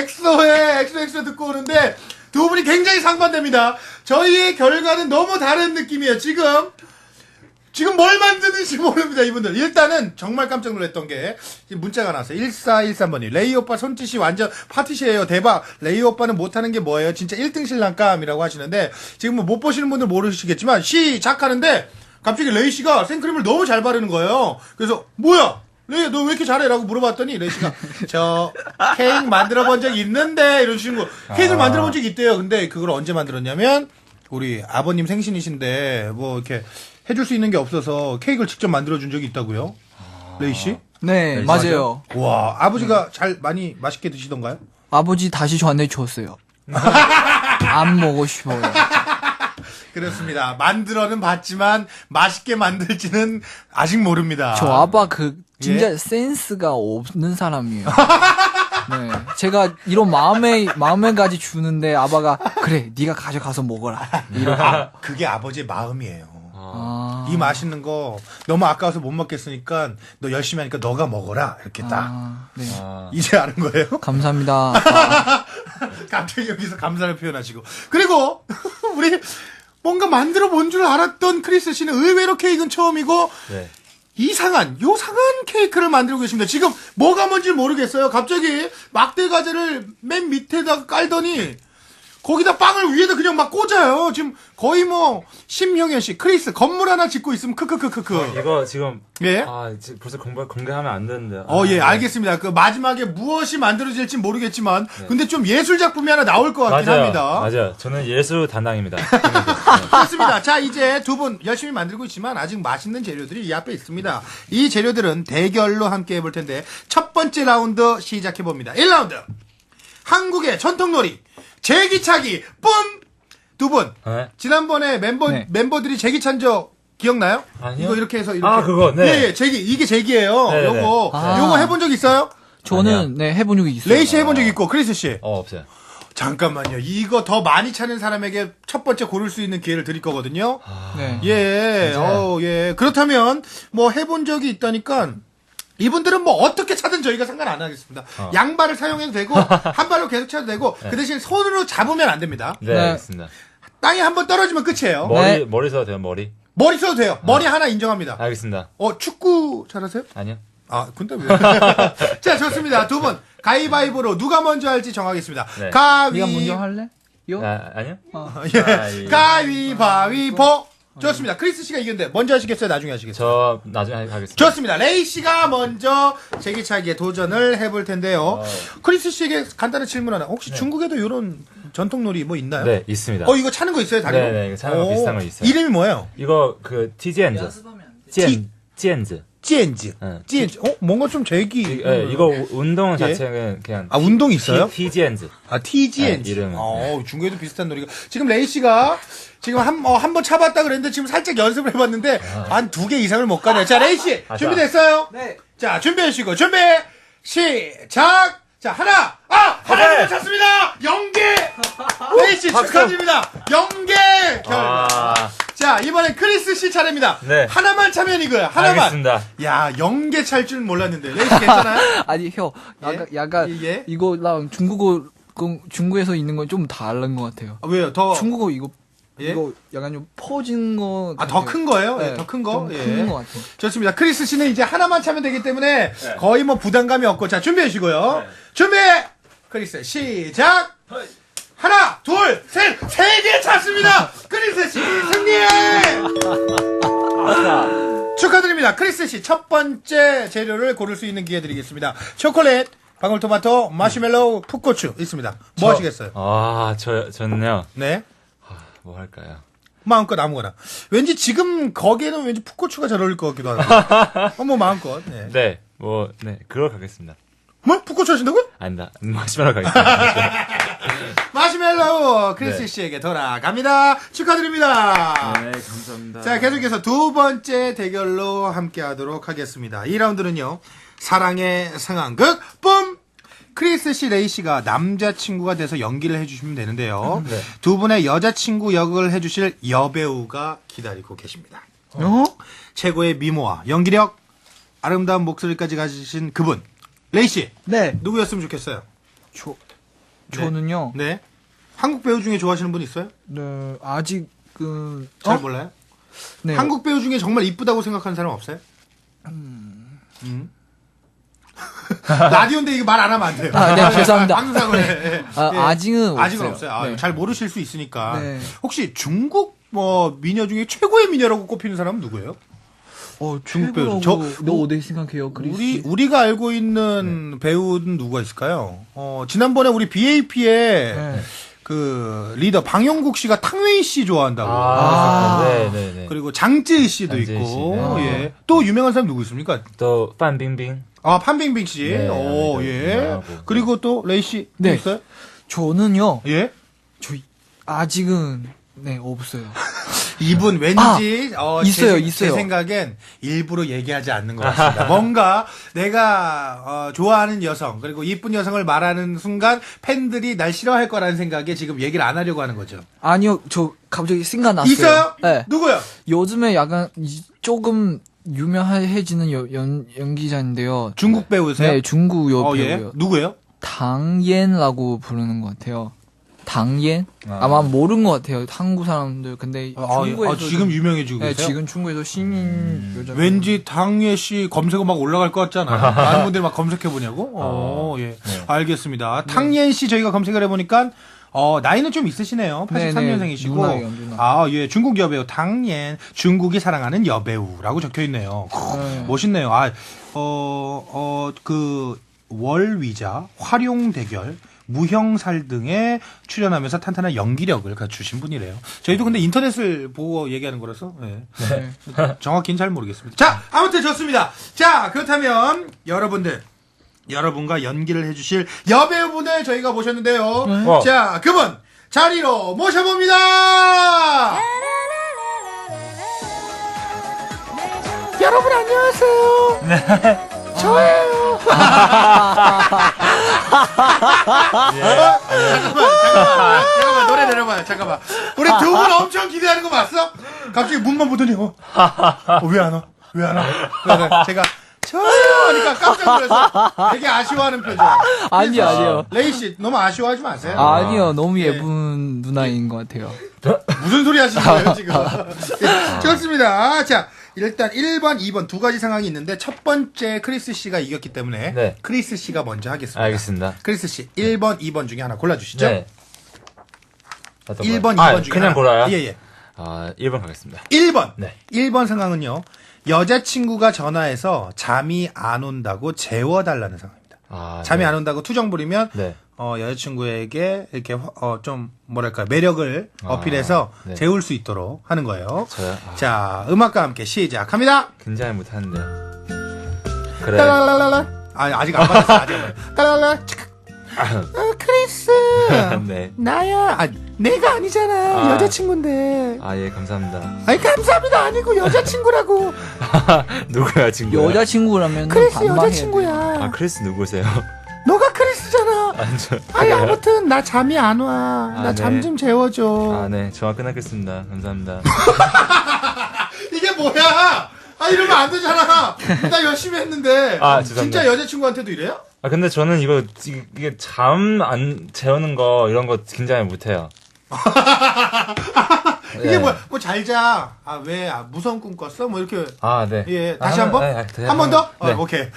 엑소의 엑소 듣고 오는데 두 분이 굉장히 상반됩니다. 저희의 결과는 너무 다른 느낌이에요. 지금 뭘 만드는지 모릅니다, 이분들. 일단은 정말 깜짝 놀랐던 게 문자가 나왔어요. 1413번이 레이 오빠 손짓이 완전 파티시예요. 대박. 레이 오빠는 못하는 게 뭐예요? 진짜 1등 신랑감이라고 하시는데 지금 뭐 못 보시는 분들 모르시겠지만 시작하는데 갑자기 레이 씨가 생크림을 너무 잘 바르는 거예요. 그래서 뭐야? 레이 너 왜 이렇게 잘해? 라고 물어봤더니 레이 씨가 저 케이크 만들어 본 적 있는데 이러시는 거. 케이크를 만들어 본 적이 있대요. 근데 그걸 언제 만들었냐면 우리 아버님 생신이신데 뭐 이렇게 해줄 수 있는 게 없어서 케이크를 직접 만들어준 적이 있다고요? 레이 씨? 네, 맞아요. 와, 아버지가 잘 많이 맛있게 드시던가요? 아버지 다시 저한테 줬어요. 안 먹고 싶어요. 그렇습니다. 만들어는 봤지만 맛있게 만들지는 아직 모릅니다. 저 아빠 진짜 예? 센스가 없는 사람이에요. 네, 제가 이런 마음에까지 주는데 아빠가 그래, 네가 가져가서 먹어라. 그게 아버지의 마음이에요. 아, 이 맛있는 거 너무 아까워서 못 먹겠으니까 너 열심히 하니까 너가 먹어라. 이렇게 딱. 네. 이제 아는 거예요? 감사합니다. 갑자기 여기서 감사를 표현하시고. 그리고 우리 뭔가 만들어 본 줄 알았던 크리스 씨는 의외로 케이크는 처음이고 네. 요상한 케이크를 만들고 계십니다. 지금 뭐가 뭔지 모르겠어요. 갑자기 막대 과자를 맨 밑에다가 깔더니 거기다 빵을 위에다 그냥 막 꽂아요. 지금 거의 뭐 심형현 씨, 크리스 건물 하나 짓고 있으면 크크크크크. 이거 지금 예? 지금 벌써 공개하면 안 되는데. 예, 알겠습니다. 그 마지막에 무엇이 만들어질지 모르겠지만 근데 좀 예술 작품이 하나 나올 것 같긴 합니다. 맞아요. 저는 예술 담당입니다. 그렇습니다. 자, 이제 두 분 열심히 만들고 있지만 아직 맛있는 재료들이 이 앞에 있습니다. 이 재료들은 대결로 함께 해볼 텐데 첫 번째 라운드 시작해 봅니다. 1라운드. 한국의 전통놀이 제기차기 뿜. 두 분. 네. 지난번에 네. 멤버들이 제기 찬 적 기억나요? 아니요. 이거 이렇게 해서 이렇게. 그거, 네. 예, 제기 이게 제기예요. 네, 네. 요거 해본 적 있어요? 저는 네, 해본 적이 있어요. 레이 씨 해본 적 있고 크리스 씨. 없어요. 잠깐만요. 이거 더 많이 차는 사람에게 첫 번째 고를 수 있는 기회를 드릴 거거든요. 네. 예, 예. 그렇다면, 뭐, 해본 적이 있다니까, 이분들은 뭐, 어떻게 차든 저희가 상관 안 하겠습니다. 양발을 사용해도 되고, 한 발로 계속 차도 되고, 그 대신 손으로 잡으면 안 됩니다. 네, 네. 알겠습니다. 땅에 한 번 떨어지면 끝이에요. 머리 써도 돼요, 머리? 머리 써도 돼요. 머리 하나 인정합니다. 알겠습니다. 축구 잘하세요? 아니요. 근데 왜? 자, 좋습니다. 두 분, 가위바위보로 누가 먼저 할지 정하겠습니다. 네. 네가 먼저 할래? 아니요? 예. 가위바위보. 좋습니다. 크리스 씨가 이겼는데 먼저 하시겠어요? 나중에 하시겠어요? 저 나중에 하겠습니다. 좋습니다. 레이 씨가 먼저 제기차기에 도전을 해볼 텐데요. 크리스 씨에게 간단한 질문 하나. 혹시 중국에도 이런 전통놀이 뭐 있나요? 네, 있습니다. 이거 차는 거 있어요, 다리로? 네, 이거 차는 거 비슷한 거 있어요. 이름이 뭐예요? 이거 티지엔즈. 찌엔즈. 찌엔즈. 네. 찌엔즈. 뭔가 좀 제기. 이거 운동 자체는 그냥 운동 있어요? 티지엔즈. TGNG. 네, 이름은. 중국에도 비슷한 놀이가. 지금 레이 씨가 지금 한 번 차봤다 그랬는데 지금 살짝 연습을 해봤는데 한 2개 이상을 못 가네요. 자, 레이 씨 준비됐어요? 네. 자, 준비해주시고 준비 시작. 자, 하나를 못 찼습니다. 0개. 레이 씨 축하드립니다. 0개 결. 자, 이번엔 크리스 씨 차례입니다. 네. 하나만 차면 이거야. 하나만. 알겠습니다. 야, 0개 찰 줄 몰랐는데. 레이 씨 괜찮아요? 아니, 형, 약간 예? 이거랑 중국에서 있는 건 좀 다른 것 같아요. 왜요? 중국어 이거 예? 이거 약간 좀 퍼진 거. 더 큰 거예요? 네, 더 큰 거? 큰것 같아요. 좋습니다. 크리스 씨는 이제 하나만 차면 되기 때문에 거의 뭐 부담감이 없고. 자, 준비해 주시고요. 준비! 크리스, 시작! 하나, 둘, 셋! 3개 찼습니다! 크리스 씨, 승리! 축하드립니다. 크리스 씨, 첫 번째 재료를 고를 수 있는 기회 드리겠습니다. 초콜릿, 방울토마토, 마시멜로우, 풋고추 있습니다. 뭐 하시겠어요? 저는요. 네. 뭐 할까요? 마음껏 아무거나. 왠지 지금 거기에는 왠지 풋고추가 잘 어울릴 것 같기도 하고. 뭐 마음껏. 네. 그걸 가겠습니다. 뭐? 풋고추 하신다고요? 아니다. 마시멜로 가겠습니다. 마시멜로우 크리스 씨에게 돌아갑니다. 축하드립니다. 네, 감사합니다. 자, 계속해서 두 번째 대결로 함께 하도록 하겠습니다. 2라운드는요, 사랑의 상황극, 뿜! 크리스 씨, 레이 씨가 남자친구가 돼서 연기를 해주시면 되는데요. 네. 두 분의 여자친구 역을 해주실 여배우가 기다리고 계십니다. 최고의 미모와 연기력, 아름다운 목소리까지 가지신 그분. 레이 씨, 네. 누구였으면 좋겠어요? 저는요. 네. 한국 배우 중에 좋아하시는 분 있어요? 네, 아직은 잘 몰라요? 네. 한국 배우 중에 정말 이쁘다고 생각하는 사람 없어요? 라디오인데 이거 말 안 하면 안 돼요. 아, 네, 죄송합니다. 항상 그래. 예. 아직은 없어요. 아, 네. 잘 모르실 수 있으니까. 네. 혹시 중국 뭐 미녀 중에 최고의 미녀라고 꼽히는 사람은 누구예요? 중국 배우. 너 어떻게 생각해요, 그리스? 우리가 알고 있는 배우는 누가 있을까요? 지난번에 우리 BAP의 네. 그 리더 방영국 씨가 탕웨이 씨 좋아한다고. 네네네. 그리고 장쯔 씨도 장쯔 있고. 씨, 네. 예. 또 유명한 사람 누구 있습니까? 또 판빙빙. 아, 판빙빙 씨. 네, 오, 아무래도 예. 유명하고. 그리고 또 레이 씨. 또 네. 있어요? 저는요. 예. 저 아직은 네, 없어요. 이분 왠지 있어요, 제 있어요. 생각엔 일부러 얘기하지 않는 것 같습니다. 뭔가 내가 좋아하는 여성 그리고 이쁜 여성을 말하는 순간 팬들이 날 싫어할 거라는 생각에 지금 얘기를 안 하려고 하는 거죠. 아니요, 저 갑자기 생각났어요. 있어요? 네. 누구요? 요즘에 약간 조금 유명해지는 연기자인데요. 중국 배우세요? 네, 중국 예. 배우요. 누구예요? 당옌라고 부르는 것 같아요. 당옌? 아마 모르는 것 같아요. 한국 사람들. 근데 중국에서 지금 유명해지고 네, 계세요? 지금 중국에서 신인 여자. 왠지 당예 씨 검색어 막 올라갈 것 같잖아요. 많은 분들이 막 검색해 보냐고. 예. 네. 알겠습니다. 탕옌 씨 저희가 검색을 해보니까 나이는 좀 있으시네요. 네, 83년생이시고. 누나예요, 누나. 아, 예. 중국 여배우 당옌. 중국이 사랑하는 여배우라고 적혀 있네요. 네. 멋있네요. 그 월위자, 활용대결, 무형살 등에 출연하면서 탄탄한 연기력을 갖추신 분이래요. 저희도 근데 인터넷을 보고 얘기하는 거라서 예. 네. 정확히는 잘 모르겠습니다. 자, 아무튼 좋습니다. 자, 그렇다면 여러분과 연기를 해주실 여배우분을 저희가 모셨는데요. 자, 그분 자리로 모셔봅니다. 여러분 안녕하세요. 저예요. 잠깐만 노래 내려봐요. 잠깐만. 우리 두 분 엄청 기대하는 거 봤어? 갑자기 문만 보더니 왜 안 와? 왜 안 와? 그래서 제가 저요 하니까 깜짝 놀랐어요. 되게 아쉬워하는 표정. 아니요. 레이 씨 너무 아쉬워하지 마세요. 아니요, 너무 예쁜 누나인 것 같아요. 무슨 소리 하시는 거예요 지금? 예, 좋습니다. 자, 일단 1번, 2번 두 가지 상황이 있는데 첫 번째 크리스 씨가 이겼기 때문에 네. 크리스 씨가 먼저 하겠습니다. 알겠습니다. 크리스 씨 1번, 2번 중에 하나 골라주시죠. 네. 1번, 아, 2번 중에 그냥 하나. 골라요? 예. 1번 가겠습니다. 1번. 네. 1번 상황은요. 여자친구가 전화해서 잠이 안 온다고 재워달라는 상황입니다. 잠이 네. 안 온다고 투정 부리면 네. 여자친구에게 이렇게 좀 뭐랄까 매력을 어필해서 네. 재울 수 있도록 하는 거예요. 저요? 자, 음악과 함께 시작합니다. 굉장히 못하는데요. 그래. 따라라라라. 아직 안 받았어. 아직 안 받았어. 따라라라. 크리스. 네. 나야. 내가 아니잖아. 아. 여자친구인데. 예, 감사합니다. 아니, 감사합니다. 아니고 여자친구라고. 누구야, 친구? 여자친구라면 크리스 반말해야 여자친구야. 크리스 누구세요? 너가 크리스잖아. 아니, 아무튼 나 잠이 안 와. 나 네. 잠 좀 재워줘. 네. 전화 끝났겠습니다. 감사합니다. 이게 뭐야? 이러면 안 되잖아. 나 열심히 했는데. 죄송합니다. 진짜 여자친구한테도 이래요? 근데 저는 이게 잠 안 재우는 거, 이런 거 굉장히 못해요. 이게 네. 뭐야? 뭐 잘 자. 왜? 무서운 꿈 꿨어? 뭐 이렇게. 네. 예, 다시 한 번? 한 번 더? 네. 오케이.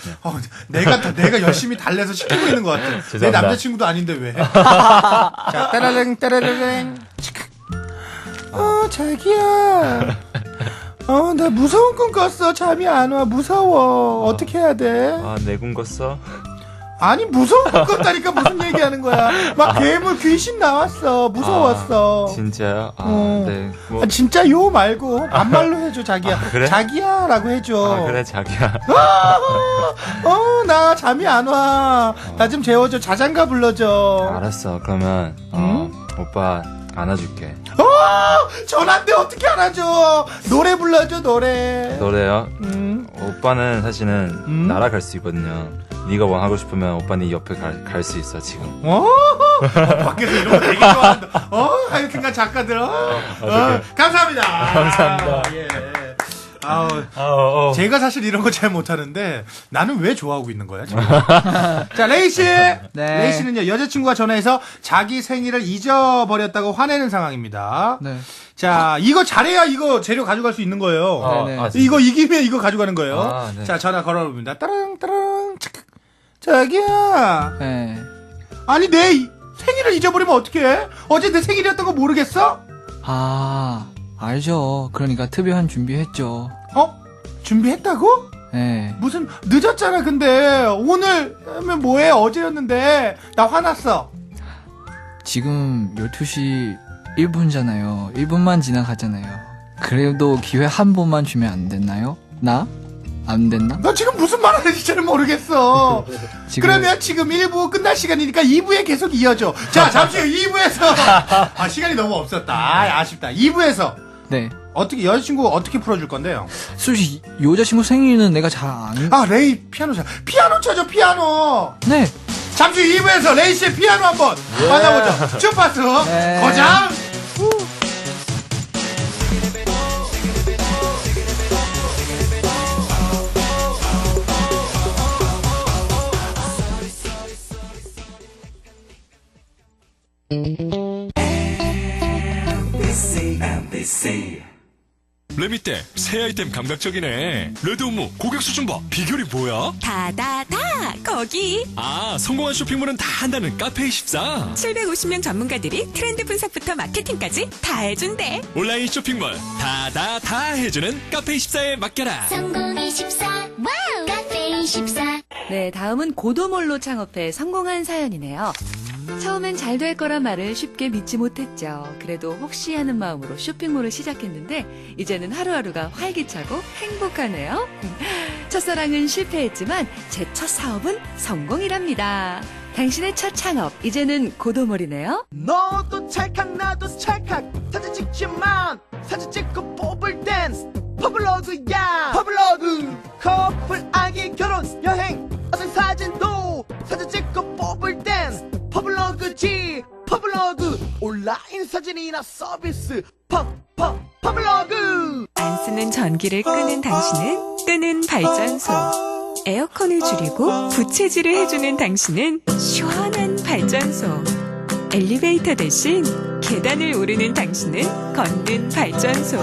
내가 열심히 달래서 시키고 있는 것 같아. 내 죄송합니다. 남자친구도 아닌데 왜? 자, 따라랭, 따라랭. 자기야. 나 무서운 꿈 꿨어. 잠이 안 와. 무서워. 어떻게 해야 돼? 내군 꿨어? 아니, 무서운 꿈 꿨다니까 무슨 얘기하는 거야. 막 괴물, 귀신 나왔어. 무서웠어. 진짜요? 네. 뭐. 진짜 요 말고 반말로 해줘, 자기야. 그래? 자기야라고 해줘. 그래, 자기야. 나 잠이 안 와. 나 좀 재워줘. 자장가 불러줘. 알았어. 그러면, 오빠 안아줄게. 전화인데 어떻게 안아줘. 노래 불러줘, 노래. 노래요? 오빠는 사실은 날아갈 수 있거든요. 네가 원하고 싶으면 오빠 네 옆에 갈 수 있어, 지금. 밖에서 이런 거 되게 좋아한다. 하여튼간 작가들. 감사합니다. 감사합니다. 예. 제가 사실 이런 거 잘 못하는데 나는 왜 좋아하고 있는 거야 지금? 자, 레이 씨. 레이 씨는요 여자친구가 전화해서 자기 생일을 잊어버렸다고 화내는 상황입니다. 네. 자, 이거 잘해야 이거 재료 가져갈 수 있는 거예요. 네네. 이거 이기면 이거 가져가는 거예요. 아, 네. 자, 전화 걸어봅니다. 따릉 따릉. 자기야. 네. 아니 내 생일을 잊어버리면 어떡해? 어제 내 생일이었던 거 모르겠어? 아, 알죠. 그러니까 특별한 준비했죠. 준비했다고? 네. 무슨 늦었잖아. 근데 오늘 하면 뭐해? 어제였는데 나 화났어. 지금 12시 1분잖아요. 1분만 지나갔잖아요. 그래도 기회 한 번만 주면 안 됐나요? 나? 안 됐나? 너 지금 무슨 말 하는지 잘 모르겠어. 지금- 그러면 지금 1부 끝날 시간이니까 2부에 계속 이어져. 자, 잠시 후 2부에서 시간이 너무 없었다. 아쉽다. 2부에서 네. 어떻게 여자친구 어떻게 풀어줄 건데요? 솔직히 여자친구 생일은 내가 잘 안... 레이 피아노 쳐줘 피아노. 네. 잠시 후 2부에서 레이 씨의 피아노 한번 만나보죠. 주파수 네. 고장. 레미떼 새 아이템 감각적이네. 레드온무 고객 수준 봐. 비결이 뭐야? 다다다 거기 아, 성공한 쇼핑몰은 다 한다는 카페24. 750명 전문가들이 트렌드 분석부터 마케팅까지 다 해준대. 온라인 쇼핑몰 다 해주는 카페24에 맡겨라. 성공24 와우 카페24. 네, 다음은 고도몰로 창업해 성공한 사연이네요. 처음엔 잘 될 거란 말을 쉽게 믿지 못했죠. 그래도 혹시 하는 마음으로 쇼핑몰을 시작했는데 이제는 하루하루가 활기차고 행복하네요. 첫사랑은 실패했지만 제 첫 사업은 성공이랍니다. 당신의 첫 창업, 이제는 고도몰이네요. 너도 찰칵 나도 찰칵 사진 찍지만 사진 찍고 뽑을 댄스 퍼블로그야 퍼블로그 커플 아기 결혼 여행 어떤 사진도 사진 찍고 뽑을 댄스 퍼블로그지 퍼블로그 온라인 사진이나 서비스 퍼블로그. 안 쓰는 전기를 끄는 당신은 뜨는 발전소. 에어컨을 줄이고 부채질을 해주는 당신은 시원한 발전소. 엘리베이터 대신 계단을 오르는 당신은 걷는 발전소.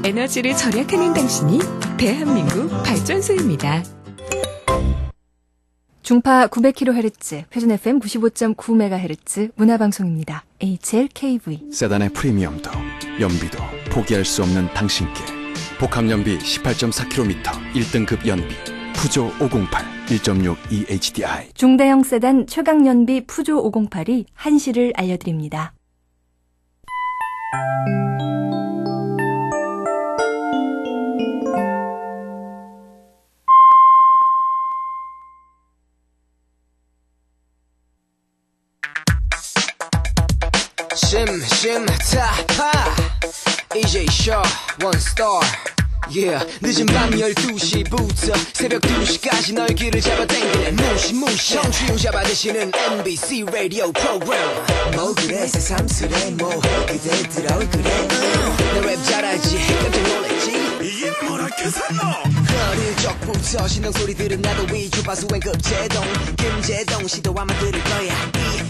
에너지를 절약하는 당신이 대한민국 발전소입니다. 중파 900kHz, 표준 FM 95.9MHz 문화방송입니다. HLKV. 세단의 프리미엄도 연비도 포기할 수 없는 당신께 복합연비 18.4km 1등급 연비 푸조 508 1.6 EHDI. 중대형 세단 최강연비 푸조 508이 한시를 알려드립니다. 심심타파 EJ 쇼 원스타 Yeah 늦은 밤 12시부터 새벽 2시까지 널 길을 잡아 당기는 무시 청취율 잡아드시는 MBC 라디오 프로그램 뭐 그래 새삼스레 뭐 그대들 얼굴에 내 랩 잘하지 깜짝 놀랐지 이게 뭐라 캐서노 어릴 적부터 신동소리들은 나도 위 주파수엔 급제동 김제동 시도 아마 들을 거야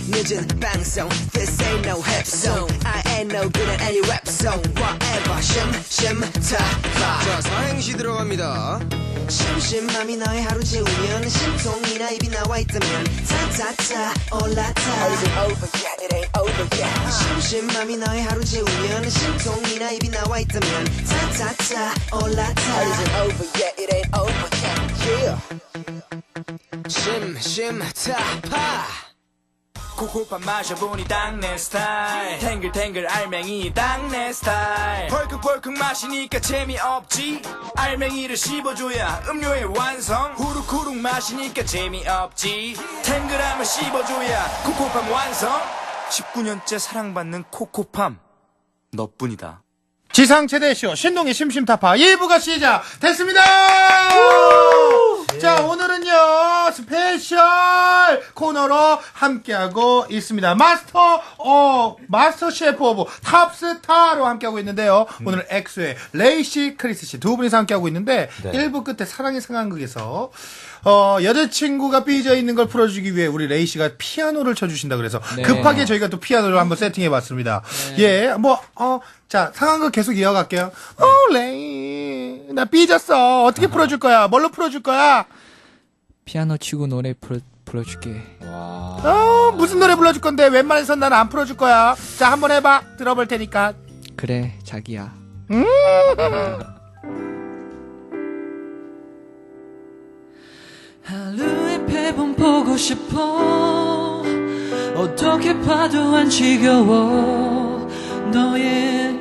이 늦은 방송 This ain't no rap song I ain't no good at any rap song Whatever 심심타파 자 사행시 들어갑니다 심심함이 너의 하루 채우면 심통이나 입이 나와 있다면 타타타 올라타 It ain't over yet, it ain't over yet 심심함이 너의 하루 채우면 심통이나 입이 나와 있다면 타타타 올라타 It ain't over yet, it ain't over yet Yeah 심심타파 코코밥 마셔보니 딱 내 스타일 탱글탱글 알맹이 딱 내 스타일 벌컥벌컥 마시니까 재미없지 알맹이를 씹어줘야 음료의 완성 후룩후룩 마시니까 재미없지 탱글함을 씹어줘야 코코팜 완성 19년째 사랑받는 코코팜 너뿐이다. 지상 최대쇼 신동의 심심타파 1부가 시작됐습니다. 자, 오늘은요, 스페셜 코너로 함께하고 있습니다. 마스터 셰프 오브 탑스타로 함께하고 있는데요. 오늘은 엑소의 레이씨, 크리스씨 두 분이서 함께하고 있는데, 1부 끝에 사랑의 상황극에서, 여자친구가 삐져 있는 걸 풀어주기 위해 우리 레이씨가 피아노를 쳐주신다 그래서 급하게 저희가 또 피아노를 한번 세팅해 봤습니다. 예, 자, 상황극 계속 이어갈게요. 레이, 나 삐졌어. 어떻게 풀어줄 거야? 뭘로 풀어줄 거야? 피아노 치고 노래 불러줄게. 무슨 노래 불러줄 건데? 웬만해선 난 안 풀어줄 거야. 자, 한번 해봐. 들어볼 테니까. 그래, 자기야. 하루에 100번 보고 싶어. 어떻게 봐도 안 지겨워. 너의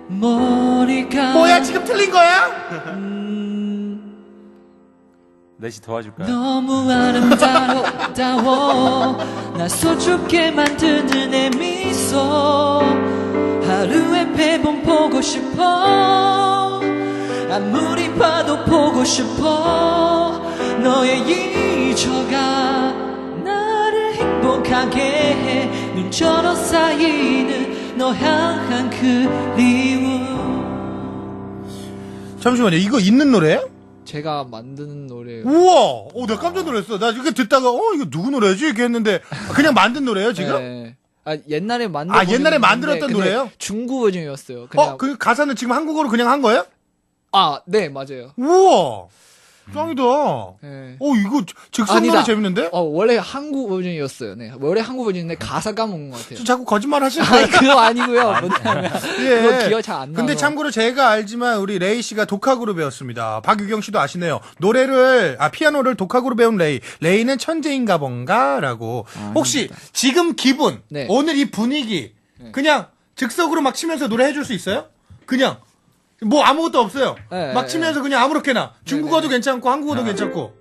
머리가 뭐야, 지금 틀린 거야? 넷이 도와줄까요? 너무 아름다워. 나 수줍게 만드는 내 미소. 하루에 100번 보고 싶어. 아무리 봐도 보고 싶어. 너의 이저가 나를 행복하게 해. 눈처럼 쌓이는 너 향한 그리움. 잠시만요, 이거 있는 노래예요? 제가 만드는 노래예요. 우와! 나 깜짝 놀랐어. 나 이거 듣다가, 이거 누구 노래지? 이렇게 했는데, 그냥 만든 노래예요, 지금? 네. 옛날에 옛날에 만들었던 노래예요? 중국 버전이었어요. 그냥. 그 가사는 지금 한국어로 그냥 한 거예요? 네, 맞아요. 우와! 짱이다. 네. 이거 즉석 노래 재밌는데? 원래 한국 버전이었어요. 네. 원래 한국 버전인데 가사 까먹은 것 같아요. 자꾸 거짓말 하시는 거예요? 그거 아니고요. 뭐냐면 예. 그거 기억 잘 안 나요. 근데 참고로 제가 알지만 우리 레이 씨가 독학으로 배웠습니다. 박유경 씨도 아시네요. 피아노를 독학으로 배운 레이. 레이는 천재인가 뭔가라고. 혹시 지금 기분, 네. 오늘 이 분위기, 그냥 즉석으로 막 치면서 노래 해줄 수 있어요? 그냥. 아무것도 없어요. 네, 막 치면서 그냥 아무렇게나. 중국어도 괜찮고, 한국어도 괜찮고.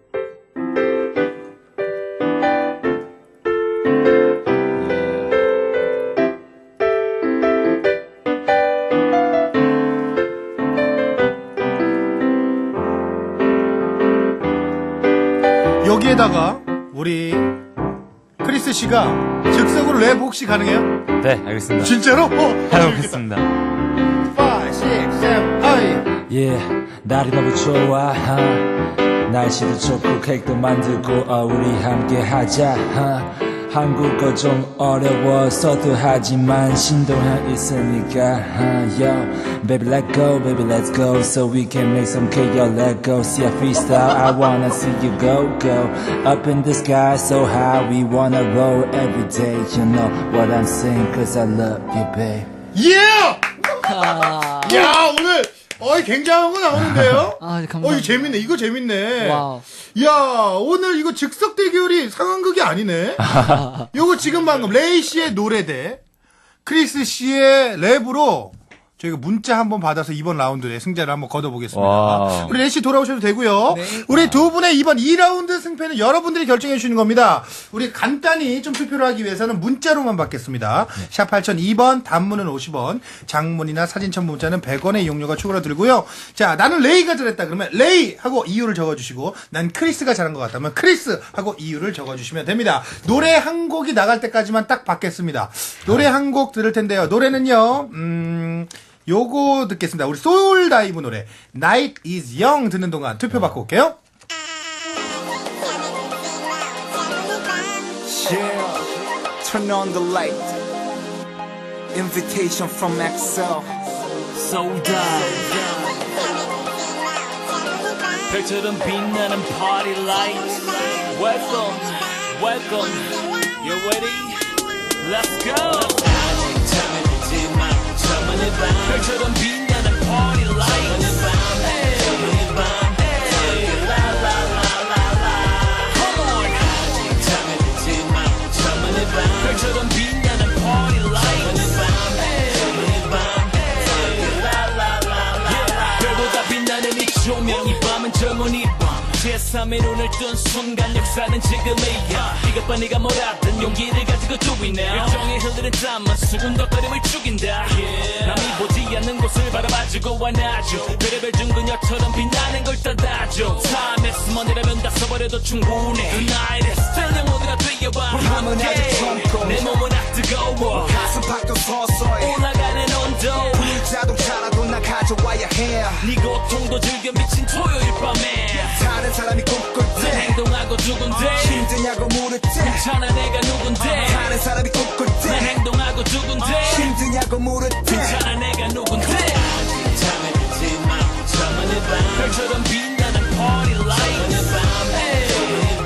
여기에다가, 우리, 크리스 씨가 즉석으로 랩 혹시 가능해요? 네, 알겠습니다. 진짜로? 해보겠습니다. 5, 6, 7, 8. Yeah, 날이 너무 좋아. 날씨도 좋고 케이크도 만들고 우리 함께 하자. 한국어 좀 어려워서도 하지만 신동향 있으니까. Yo, baby let go, baby let's go, so we can make some cake. Yo, let go, see a freestyle. I wanna see you go, go up in the sky so high. We wanna roll every day. You know what I'm saying? 'Cause I love you, babe. 예! 야, 오늘 굉장한 거 나오는데요? 감사합니다. 이거 재밌네. 이거 재밌네. 와우. 야, 오늘 이거 즉석 대결이 상황극이 아니네. 요거 지금 방금 레이 씨의 노래 대 크리스 씨의 랩으로 저희가 문자 한번 받아서 이번 라운드에 승자를 한번 거둬보겠습니다. 와우. 우리 레이 씨 돌아오셔도 되고요. 네. 우리 두 분의 이번 2라운드 승패는 여러분들이 결정해 주시는 겁니다. 우리 간단히 좀 투표를 하기 위해서는 문자로만 받겠습니다. 샵 8002번, 단문은 50원, 장문이나 사진 첨부 문자는 100원의 이용료가 추가로 들고요. 자, 나는 레이가 잘했다 그러면 레이 하고 이유를 적어주시고, 난 크리스가 잘한 것 같다면 크리스 하고 이유를 적어주시면 됩니다. 노래 한 곡이 나갈 때까지만 딱 받겠습니다. 노래 한 곡 들을 텐데요. 노래는요, 요거 듣겠습니다. 우리 소울다이브 노래 Night is Young 듣는 동안 투표 받고 올게요. Yeah, turn on the light. Invitation from XL. Sold out. 별처럼 빛나는 party lights. Welcome, welcome. You ready? Let's go. 별처럼 빛나는 party lights. 별처럼 빛나는 party lights. 별보다 빛나는 이 조명, 이 밤은 정원이 밤. 제3의 눈을 뜬 순간 역사는 지금이야. 이것봐 네가 뭐라든 용기를 가지고 do it now. 일정에 흐르는 땀은 수군덕거림을 죽인다. 남이 보지 않는 않는 곳을 바라봐주고 안아줘 별의별 중 그녀처럼 빛나는 걸 떠다줘 삶에 수만이라면 다 써버려도 충분해 Tonight is still 영혼이라 되어봐 밤은 아직 젊고 내 몸은 아직 뜨거워 가슴 박도 서서히 올라가는 온도 자동차라도 나 가져와야 해 네 고통도 즐겨 미친 토요일 밤에 다른 사람이 꿈꿀 난 때 행동하고 두근대 힘드냐고 물을 때 괜찮아 내가 누군데 다른 사람이 꿈꿀 난 때 행동하고 두근대 힘드냐고 물을 때 괜찮아 내가 누군데 잠에 들지 마 저만의 밤 별처럼 빛나는 party light 저만의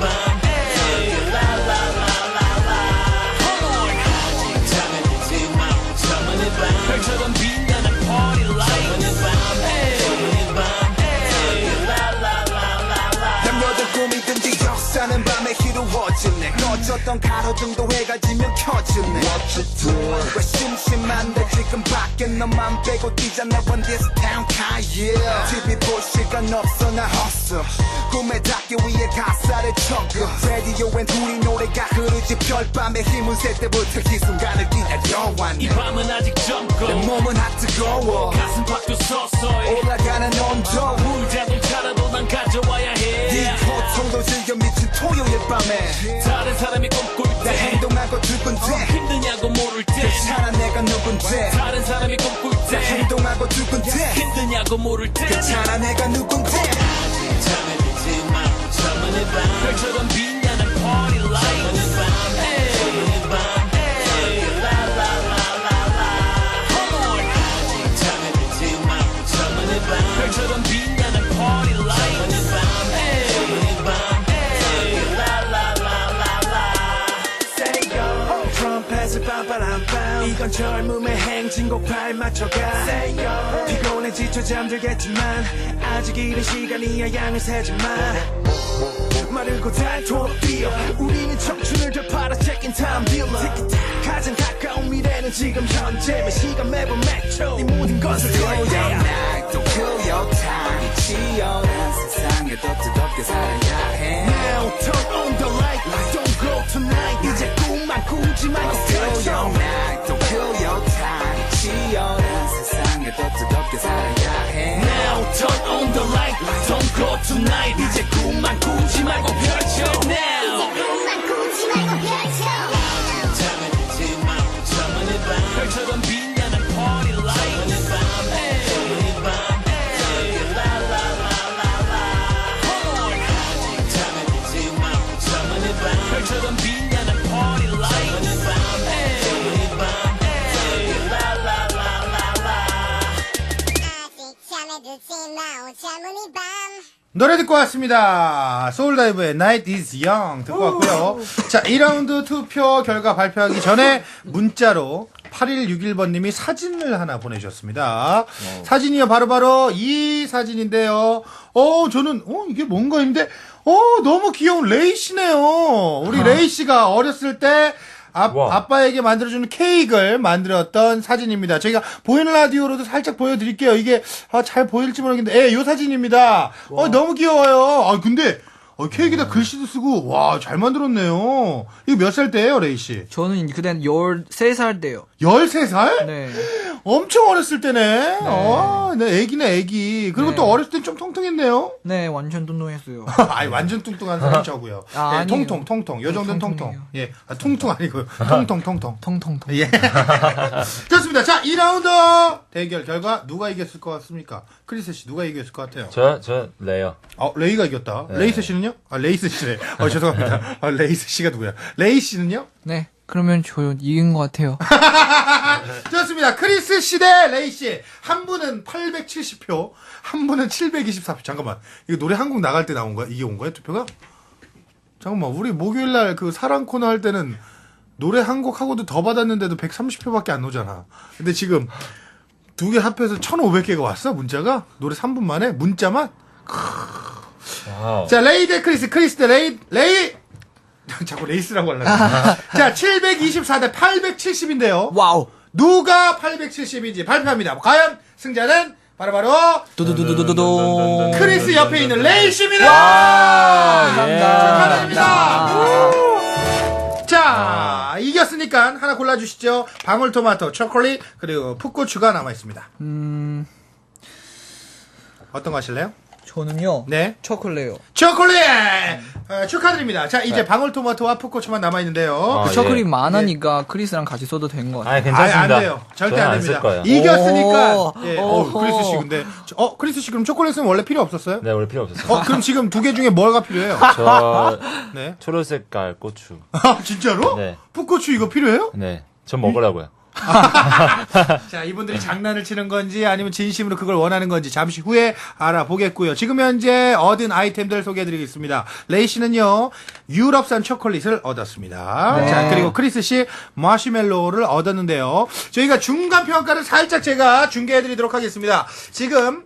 밤 저만의 밤 라라라라라 Come on 잠에 들지 마 저만의 밤 별처럼 빛나는 party light 저만의 밤 저만의 밤 라라라라라 남녀들 꿈이든지 역사는 밤에 이루어지네 꺼졌던 가로등도 해가 지면 켜지네 왜 심심한데 지금 밖에 너만 빼고 뛰잖아 on this town car yeah TV 볼 시간 없어 나 헛어 꿈에 닿기 위해 가사를 적어 라디오엔 둘이 노래가 흐르지 별밤에 힘을 셀 때부터 이 순간을 기다려왔네 이 밤은 아직 젊고 내 몸은 아 뜨거워 가슴 박도 서서히 올라가는 온도 자동차라도 난 가져와야 해 네 고통도 즐겨 미친 토요일 밤에 다른 사람이 꿈꿀 나 때 행동하고 두근대 힘드냐고 모를 때 괜찮아 내가 누군데 다른 사람이 꿈꿀 나 때 행동하고 두근대 힘드냐고 모를 때 괜찮아 내가 누군데 잠에 들지 마 저만의 밤 별처럼 빛나는 party light 저만의 밤 저만의 밤 라라라라라 Come on 잠에 들지 마 저만의 밤 별처럼 빛나는 party light 저만의 밤 저만의 밤 라라라라라 Say yo 트럼펫을 빰빠람빰 이건 젊음의 행진곡 발맞춰가 Say yo 피곤해 지쳐 잠들겠지만 아직 이른 시간이야 양을 세지 마 마르고 닳도록 뛰어 우리는 청춘을 되팔아 check-in time dealer 가장 가까운 미래는 지금 현재 매 시간 매번 매초 네 모든 것을 Kill 걸게 your night, don't kill your time 이 치열한 세상에 더 뜨겁게 살아야 해 Now turn on the light Don't go tonight 이제 꿈만 꾸지 말고 Kill 펼쳐 your night, don't kill your time 이 치열한 세상에 더 뜨겁게 살아야 해 Now turn on the light Don't go tonight 이제 꿈만 꾸지 말고 펼쳐 Now 꿈만 꾸지 말고 펼쳐 잠에 들지 마 저만의 밤 별처럼 빛나는 party light 저만의 밤 저만의 밤 라라라라라 Come on 잠에 들지 마 저만의 밤 별처럼 빛나는 party light 저만의 밤 저만의 밤 라라라라라 아직 잠에 들지 마 오자문이 밤 노래 듣고 왔습니다. 소울다이브의 Night is Young 듣고 왔고요. 자, 2라운드 투표 결과 발표하기 전에 문자로 8161번님이 사진을 하나 보내주셨습니다. 사진이요, 바로 이 사진인데요. 저는, 이게 뭔가 했는데, 너무 귀여운 레이씨네요. 우리 레이씨가 어렸을 때 아빠에게 만들어주는 케이크를 만들었던 사진입니다. 저희가 보이는 라디오로도 살짝 보여드릴게요. 이게 잘 보일지 모르겠는데, 요 사진입니다. 너무 귀여워요. 근데 케이크에다 글씨도 쓰고 와, 잘 만들었네요. 이거 몇 살 때예요, 레이 씨? 저는 그때 13살 때요. 13살? 네. 엄청 어렸을 때네. 네, 애기네, 애기. 그리고 네. 또 어렸을 때 좀 통통했네요. 네, 완전 뚱뚱했어요. 아니, 완전 뚱뚱한 사람이 저고요. 예, 통통. 요 정도는 통통. 예, 퉁퉁 아니고요. 통통. 통통. 예. 좋습니다. 자, 2라운드 대결 결과 누가 이겼을 것 같습니까? 크리스 씨, 누가 이겼을 것 같아요? 저 레이요. 레이가 이겼다. 네. 레이스 씨는요? 레이스 씨네. 죄송합니다. 레이스 씨가 누구야? 레이 씨는요? 네, 그러면 저 이긴 것 같아요. 좋습니다. 크리스 씨 대 레이 씨. 한 분은 870표, 한 분은 724표. 잠깐만. 이거 노래 한 곡 나갈 때 나온 거야? 이게 온 거야, 투표가? 잠깐만. 우리 목요일 날 그 사랑 코너 할 때는 노래 한 곡 하고도 더 받았는데도 130표밖에 안 오잖아. 근데 지금 두 개 합해서 1,500개가 왔어, 문자가? 노래 3분 만에? 문자만? 와우. 자, 레이 대 크리스 대 레이! 자꾸 레이스라고 하려고. 자, 724 대 870인데요. 와우. 누가 870인지 발표합니다. 과연 승자는 바로 두두두두두두. 크리스 옆에 있는 레이 씨입니다. 감사합니다. 축하드립니다. 자, 이겼으니까 하나 골라주시죠. 방울토마토, 초콜릿, 그리고 풋고추가 남아있습니다. 어떤 거 하실래요? 저는요. 네. 초콜릿요. 초콜릿! 축하드립니다. 자, 이제 방울토마토와 풋고추만 남아있는데요. 그 초콜릿 많으니까 크리스랑 같이 써도 되는 것 같아요. 아니, 괜찮습니다. 안 돼요. 절대 저는 안 안 쓸 됩니다. 거예요. 이겼으니까. 예. 오호. 크리스 씨 근데. 크리스 씨 그럼 초콜릿은 원래 필요 없었어요? 네, 원래 필요 없었어요. 그럼 지금 두 개 중에 뭐가 필요해요? 저 네. 초록 색깔 고추. 진짜로? 네. 풋고추 이거 필요해요? 네. 전 먹으라고요. 자, 이분들이 장난을 치는 건지 아니면 진심으로 그걸 원하는 건지 잠시 후에 알아보겠고요. 지금 현재 얻은 아이템들 소개해드리겠습니다. 레이 씨는요, 유럽산 초콜릿을 얻었습니다. 네. 자, 그리고 크리스 씨 마시멜로우를 얻었는데요. 저희가 중간 평가를 살짝 제가 중계해드리도록 하겠습니다. 지금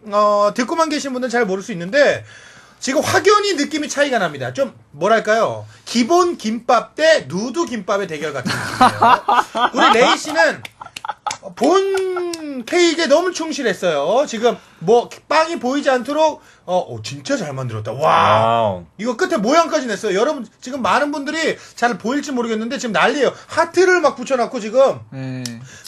듣고만 계신 분들은 잘 모를 수 있는데 지금 확연히 느낌이 차이가 납니다. 좀 뭐랄까요? 기본 김밥 대 누드 김밥의 대결 같은 느낌이에요. 우리 레이 씨는 본 케이크에 너무 충실했어요. 지금 뭐 빵이 보이지 않도록 진짜 잘 만들었다. 와. 와우. 이거 끝에 모양까지 냈어요. 여러분 지금 많은 분들이 잘 보일지 모르겠는데 지금 난리예요. 하트를 막 붙여놨고 지금.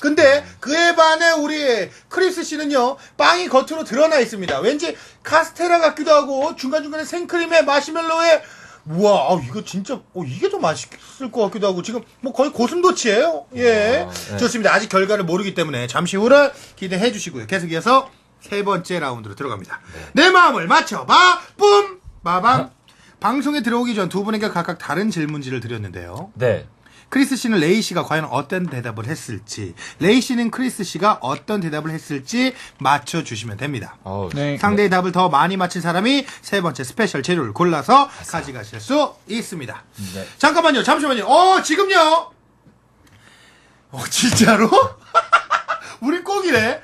근데 그에 반해 우리 크리스 씨는요, 빵이 겉으로 드러나 있습니다. 왠지 카스테라 같기도 하고 중간중간에 생크림에 마시멜로에 우와, 이거 진짜 이게 더 맛있을 것 같기도 하고 지금 뭐 거의 고슴도치예요. 예, 네. 좋습니다. 아직 결과를 모르기 때문에 잠시 후를 기대해 주시고요. 계속 이어서 세 번째 라운드로 들어갑니다. 내 마음을 맞춰봐, 뿜, 마밤. 방송에 들어오기 전 두 분에게 각각 다른 질문지를 드렸는데요. 네. 크리스 씨는 레이 씨가 과연 어떤 대답을 했을지, 레이 씨는 크리스 씨가 어떤 대답을 했을지 맞춰주시면 됩니다. 네. 상대의 답을 더 많이 맞힌 사람이 세 번째 스페셜 재료를 골라서 가져가실 수 있습니다. 네. 잠깐만요, 잠시만요. 지금요. 진짜로? 우리 꼭이래.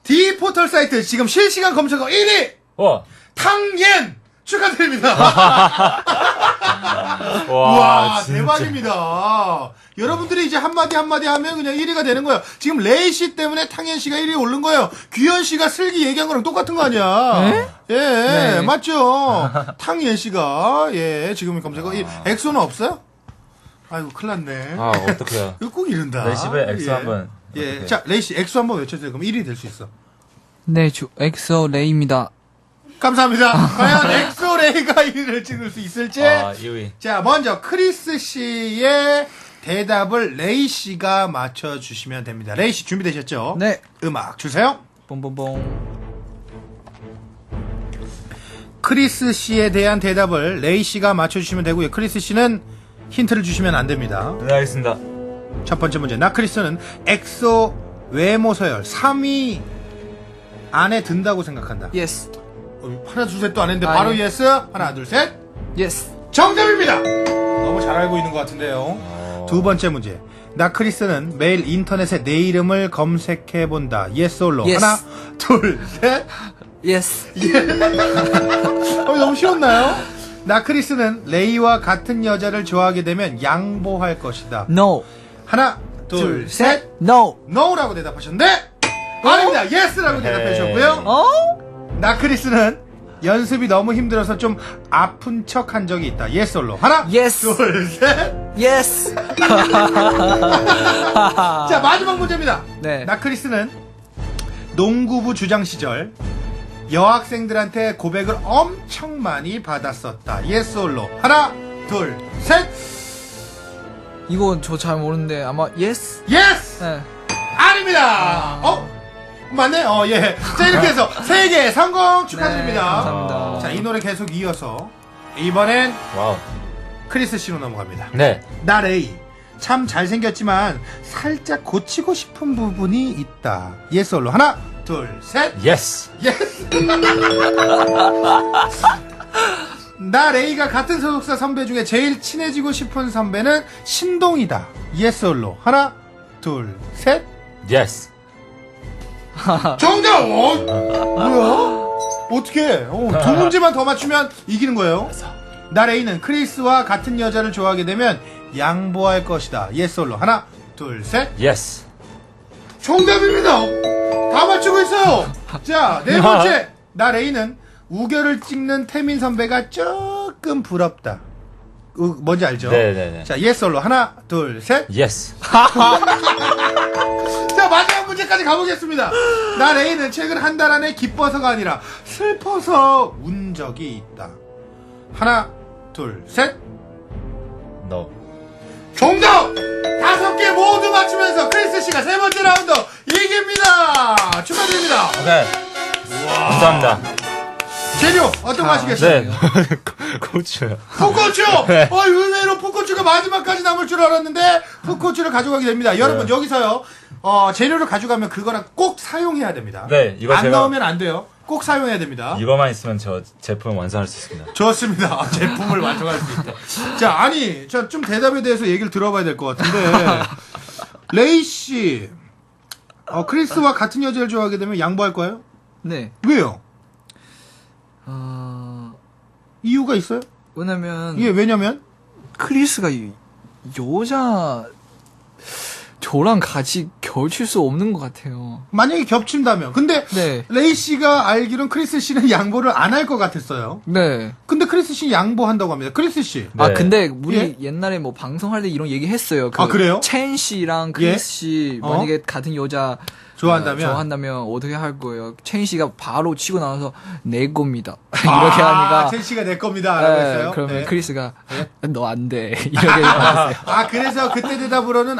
D 포털 사이트 지금 실시간 검색어 1위! 탕옌! 축하드립니다. 와, 진짜. 대박입니다. 여러분들이 이제 한마디 하면 그냥 1위가 되는 거예요. 지금 레이 씨 때문에 탕현 씨가 1위에 오른 거예요. 규현 씨가 슬기 얘기한 거랑 똑같은 거 아니야? 예, 네. 맞죠? 탕현 씨가, 지금 검색어 1위. 엑소는 없어요? 아이고, 큰일 났네. 어떡해요. 이거 꼭 이른다. 레이 씨 엑소 한번. 예. 자, 레이 씨 엑소 한번 외쳐주세요. 그럼 1위 될 수 있어. 네, 엑소 레이입니다. 감사합니다. 과연 엑소레이가 1위를 찍을 수 있을지. 2위. 자, 먼저 크리스 씨의 대답을 레이 씨가 맞춰주시면 됩니다. 레이 씨 준비되셨죠? 네. 음악 주세요. 뽕뽕뽕. 크리스 씨에 대한 대답을 레이 씨가 맞춰주시면 되고요. 크리스 씨는 힌트를 주시면 안 됩니다. 네, 알겠습니다. 첫 번째 문제. 나 크리스는 엑소 외모 서열 3위 안에 든다고 생각한다. 예스. 하나 둘 셋 도 안 했는데 바로 예스. 하나 둘 셋. 예스. 정답입니다. 너무 잘 알고 있는 것 같은데요. 두 번째 문제. 나 크리스는 매일 인터넷에 내 이름을 검색해본다. 예스 올로. Yes. 하나 둘 셋. 예스. 너무 쉬웠나요? 나 크리스는 레이와 같은 여자를 좋아하게 되면 양보할 것이다. No. 하나 둘 셋. No. No라고 대답하셨는데 아닙니다. Yes라고 대답해 주셨고요. 나 크리스는 연습이 너무 힘들어서 좀 아픈 척 한 적이 있다. Yes 올로. 하나 Yes. 둘 셋. 예스. 자, 마지막 문제입니다. 네. 나 크리스는 농구부 주장 시절 여학생들한테 고백을 엄청 많이 받았었다. Yes 올로. 하나 둘 셋. 이거 저 잘 모르는데 아마 예스. Yes. 네. 아닙니다. 맞네? 예. 자, 이렇게 해서 3개 성공 축하드립니다. 네, 감사합니다. 자, 이 노래 계속 이어서 이번엔 와우. 크리스 씨로 넘어갑니다. 네. 나 레이. 참 잘생겼지만 살짝 고치고 싶은 부분이 있다. 예스 올로. 하나, 둘, 셋. 예스. 예스. 나 레이가 같은 소속사 선배 중에 제일 친해지고 싶은 선배는 신동이다. 예스 올로. 하나, 둘, 셋. 예스. 정답! 뭐야? 어떻게? 두 문제만 더 맞추면 이기는 거예요. 나 레이는 크리스와 같은 여자를 좋아하게 되면 양보할 것이다. 예스 올로. 하나, 둘, 셋. 예스. 정답입니다. 다 맞추고 있어요. 자, 네 번째. 나 레이는 우결을 찍는 태민 선배가 조금 부럽다. 뭔지 알죠? 네네네. 자, yes or로 하나, 둘, 셋. Yes. 자, 마지막 문제까지 가보겠습니다. 나 레이는 최근 한 달 안에 기뻐서가 아니라 슬퍼서 운 적이 있다. 하나, 둘, 셋. No. 정답! 5개 모두 맞추면서 크리스 씨가 세 번째 라운드 이깁니다. 축하드립니다. 오케이. 감사합니다. 재료 어떤 거 하시겠어요? 네. 고추요. 풋고추! 네. 의외로 풋고추가 마지막까지 남을 줄 알았는데 풋고추를 가져가게 됩니다. 여러분 여기서요. 재료를 가져가면 그거랑 꼭 사용해야 됩니다. 네, 이거 안 제가- 넣으면 안 돼요. 꼭 사용해야 됩니다. 이거만 있으면 저 제품 완성할 수 있습니다. 좋습니다. 제품을 완성할 수 있다. 자, 아니, 좀 대답에 대해서 얘기를 들어봐야 될 것 같은데. 레이 씨, 크리스와 같은 여자를 좋아하게 되면 양보할 거예요? 네. 왜요? 이유가 있어요? 왜냐면 예, 왜냐면 크리스가 여자 저랑 같이 겹칠 수 없는 것 같아요. 만약에 겹친다면. 근데 네. 레이 씨가 알기론 크리스 씨는 양보를 안 할 것 같았어요. 네. 근데 크리스 씨 양보한다고 합니다. 크리스 씨. 아 근데 우리 예? 옛날에 뭐 방송할 때 이런 얘기 했어요. 아, 그래요? 첸 씨랑 크리스 예? 씨 만약에 같은 여자 좋아한다면 어떻게 할 거예요? 첸 씨가 바로 치고 나와서 내 겁니다. 이렇게 하니까 첸 씨가 내 겁니다. 라고 했어요. 그러면 네. 크리스가 너 안 돼. 이렇게 얘기했어요. 그래서 그때 대답으로는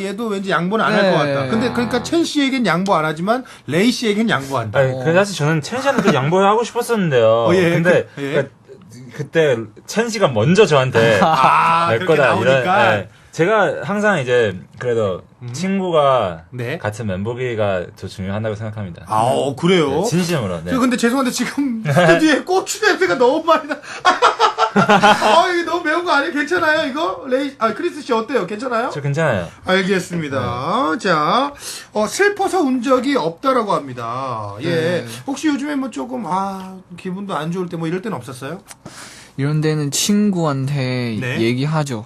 얘도 왠지 양보는 안 할 네. 것 같다. 근데 그러니까 첸 씨에겐 양보 안 하지만 레이 씨에겐 양보한다. 아니, 근데 사실 저는 첸 씨한테 양보를 하고 싶었었는데요. 예, 근데 그때 첸 씨가 먼저 저한테 할 그렇게 거다 나오니까. 이런. 예. 제가 항상 이제 그래도 친구가 네. 같은 멤버기가 더 중요하다고 생각합니다. 그래요? 네, 진심으로. 네. 저 근데 죄송한데 지금 스튜디오에 고추 냄새가 너무 많이 나. 이게 너무 매운 거 아니에요? 괜찮아요, 이거? 크리스 씨 어때요? 괜찮아요? 저 괜찮아요. 알겠습니다. 자, 슬퍼서 운 적이 없다라고 합니다. 예. 네. 혹시 요즘에 뭐 조금, 기분도 안 좋을 때 뭐 이럴 때는 없었어요? 이런 데는 친구한테 네. 얘기하죠.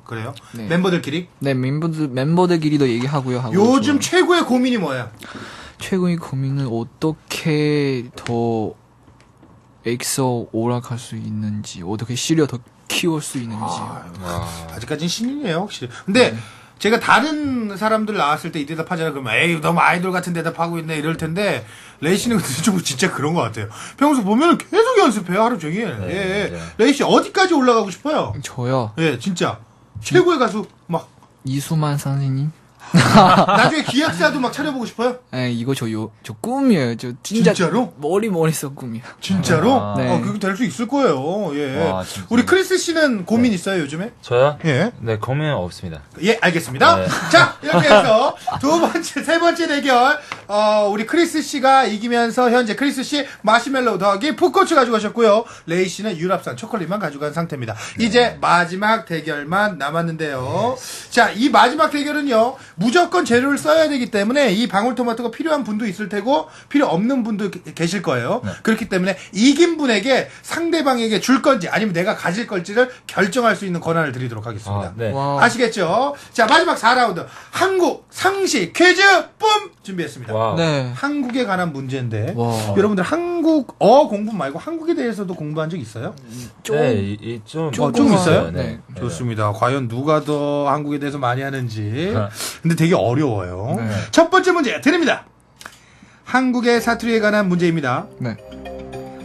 그래요? 네. 멤버들끼리? 네, 멤버들끼리도 얘기하고요. 하고 요즘 최고의 고민이 뭐예요? 최고의 고민은 어떻게 더 엑소 오락할 수 있는지, 어떻게 시려 더 키울 수 있는지. 아직까지는 신인이에요, 확실히. 근데 제가 다른 사람들 나왔을 때 이 대답하잖아요. 그러면 에이 너무 아이돌 같은 대답하고 있네 이럴 텐데 레이 씨는 근데 좀 진짜 그런 것 같아요. 평소 보면 계속 연습해요, 하루 종일. 예. 레이 씨 어디까지 올라가고 싶어요? 저요. 예, 진짜 최고의 가수 막 이수만 선생님. 나중에 기획사도 막 차려보고 싶어요? 네, 이거 저 꿈이에요. 저 진짜로? 머릿속 꿈이야. 진짜로? 네. 그거 될 수 있을 거예요. 예. 와, 진짜. 우리 크리스 씨는 고민 있어요, 요즘에? 저요? 예. 네, 고민 없습니다. 예, 알겠습니다. 네. 자, 이렇게 해서 세 번째 대결, 우리 크리스 씨가 이기면서 현재 크리스 씨 마시멜로우 더하기 풋고추 가져가셨고요. 레이 씨는 유럽산 초콜릿만 가져간 상태입니다. 이제 마지막 대결만 남았는데요. 자, 이 마지막 대결은요, 무조건 재료를 써야 되기 때문에 이 방울토마토가 필요한 분도 있을 테고 필요 없는 분도 계실 거예요. 그렇기 때문에 이긴 분에게 상대방에게 줄 건지 아니면 내가 가질 걸지를 결정할 수 있는 권한을 드리도록 하겠습니다. 네. 아시겠죠? 자, 마지막 4라운드 한국 상식 퀴즈 뿜 준비했습니다. 네. 한국에 관한 문제인데 와. 여러분들 한국어 공부 말고 한국에 대해서도 공부한 적 있어요? 네, 좀 있어요? 네. 좋습니다. 과연 누가 더 한국에 대해서 많이 하는지. 근데 되게 어려워요. 네. 첫 번째 문제 드립니다. 한국의 사투리에 관한 문제입니다. 네.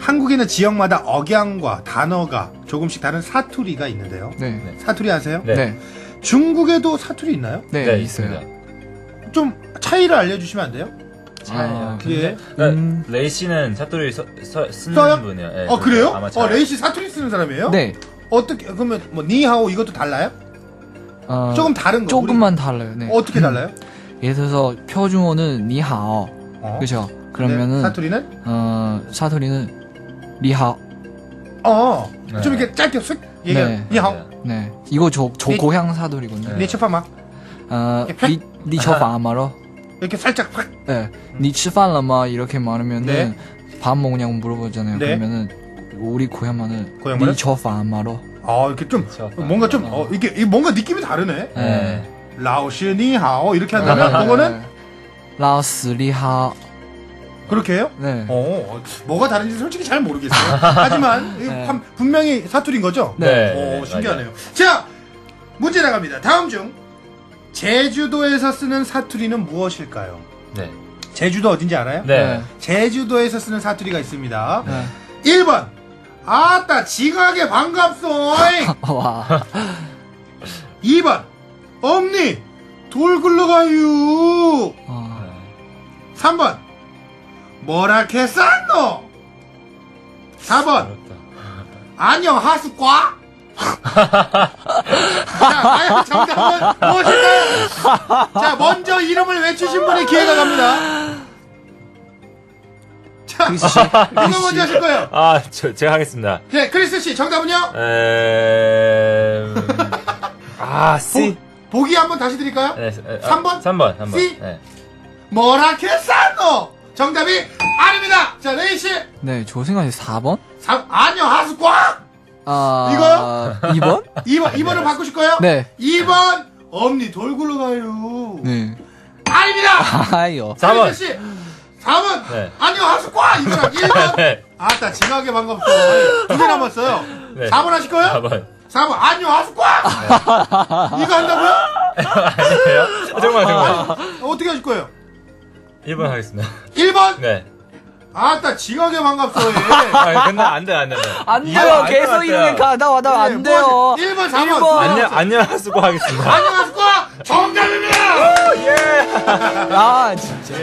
한국에는 지역마다 억양과 단어가 조금씩 다른 사투리가 있는데요. 네. 사투리 아세요? 네. 중국에도 사투리 있나요? 네, 있어요. 좀 차이를 알려주시면 안 돼요? 차이요. 예. 그러니까 레이 씨는 사투리 쓰는 써요? 분이에요. 예, 그래요? 아마 잘- 레이 씨 사투리 쓰는 사람이에요? 네. 어떻게 그러면 뭐 니하오 이것도 달라요? 조금 다른 거. 조금만 달라요. 네. 어떻게 달라요? 예를 들어서 표준어는 니하오. 그죠? 그러면은 사투리는? 사투리는 리하오. 좀 이렇게 짧게 쓱 얘기해. 네. 니하오. 네. 이거 저 고향 사투리거든요. 니吃饭吗? 니吃饭吗? 이렇게 살짝 확. 네. 니 吃饭了吗? 이렇게 말하면은 네. 밥 먹냐고 물어보잖아요. 네. 그러면은 우리 고향말은 고향말은? 니 吃饭吗? 이렇게 좀 뭔가 좀 이게 뭔가 느낌이 다르네. 네. 라오시 니하오 이렇게 한다면 그거는 老师你好. 그렇게 해요? 네. 뭐가 다른지 솔직히 잘 모르겠어요. 하지만 이거 분명히 사투리인 거죠? 네. 신기하네요. 자, 문제 나갑니다. 다음 중 제주도에서 쓰는 사투리는 무엇일까요? 네. 제주도 어딘지 알아요? 네. 제주도에서 쓰는 사투리가 있습니다. 1번 아따 지각에 반갑소잉. 2번 엄니 돌 굴러가유. 3번 뭐라 캐쌌노. 4번 안녕 하수과. 자, 과연 정답은 무엇일까요? 자, 먼저 이름을 외치신 분이 기회가 갑니다. 자, 누가 먼저 하실 거예요? 제가 하겠습니다. 네, 크리스 씨, 정답은요? C. 보기 한번 다시 드릴까요? 네, 3번? 3번. C? 네. 뭐라 캐쌌노? 정답이 아닙니다. 자, 레이 씨. 네, 저 생각에 4번? 안녕 하수과. 이거요? 2번? 2번을 바꾸실 거예요? 네. 2번 엄니 돌 굴러가요. 네. 아닙니다. 아요. 4번. 씨. 4번. 네. 안녕 하수과. 이거랑 1번. 네. 아따 지각에 반갑소. 2개 남았어요. 네. 4번 하실 거예요? 4번. 안녕 하수과. 이거 한다고요? 아니에요? 정말. 어떻게 하실 거예요? 1번 하겠습니다. 1번? 네. 아따 지각에 반갑소. 근데 안 돼. 안 돼요. 계속 이렇게 가다 안 돼요. 1번, 4번. 안녕하수고 하겠습니다. 안녕 하수과. 정답입니다. 아, 진짜.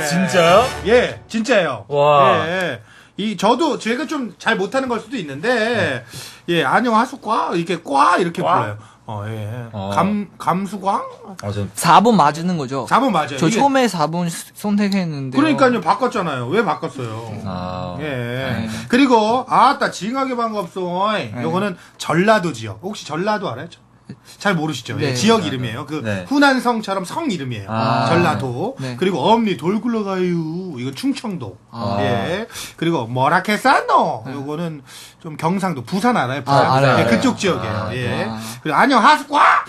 진짜요? 예, 진짜예요. 와. 예. 저도 제가 좀 잘 못하는 걸 수도 있는데, 예, 안녕 하수과 이렇게 이렇게 불러요. 감수광? 4번 맞는 거죠? 4번 맞아요. 저 처음에 4번 선택했는데. 그러니까요, 바꿨잖아요. 왜 바꿨어요? 예. 그리고, 아따, 징하게 반갑소. 요거는 전라도 지역. 혹시 전라도 알아요? 잘 모르시죠? 네. 예, 지역 이름이에요. 훈안성처럼 성 이름이에요. 전라도. 네. 그리고 엄니 돌 굴러가유. 이거 충청도. 예. 그리고 뭐라케산노. 요거는 좀 경상도. 부산 알아요? 부산. 알아요. 예, 그쪽 지역이에요. 예. 그리고 안녕 하수과.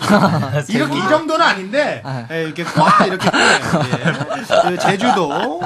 이렇게 이 정도는 아닌데 예, 이렇게 이렇게 예. 그 제주도.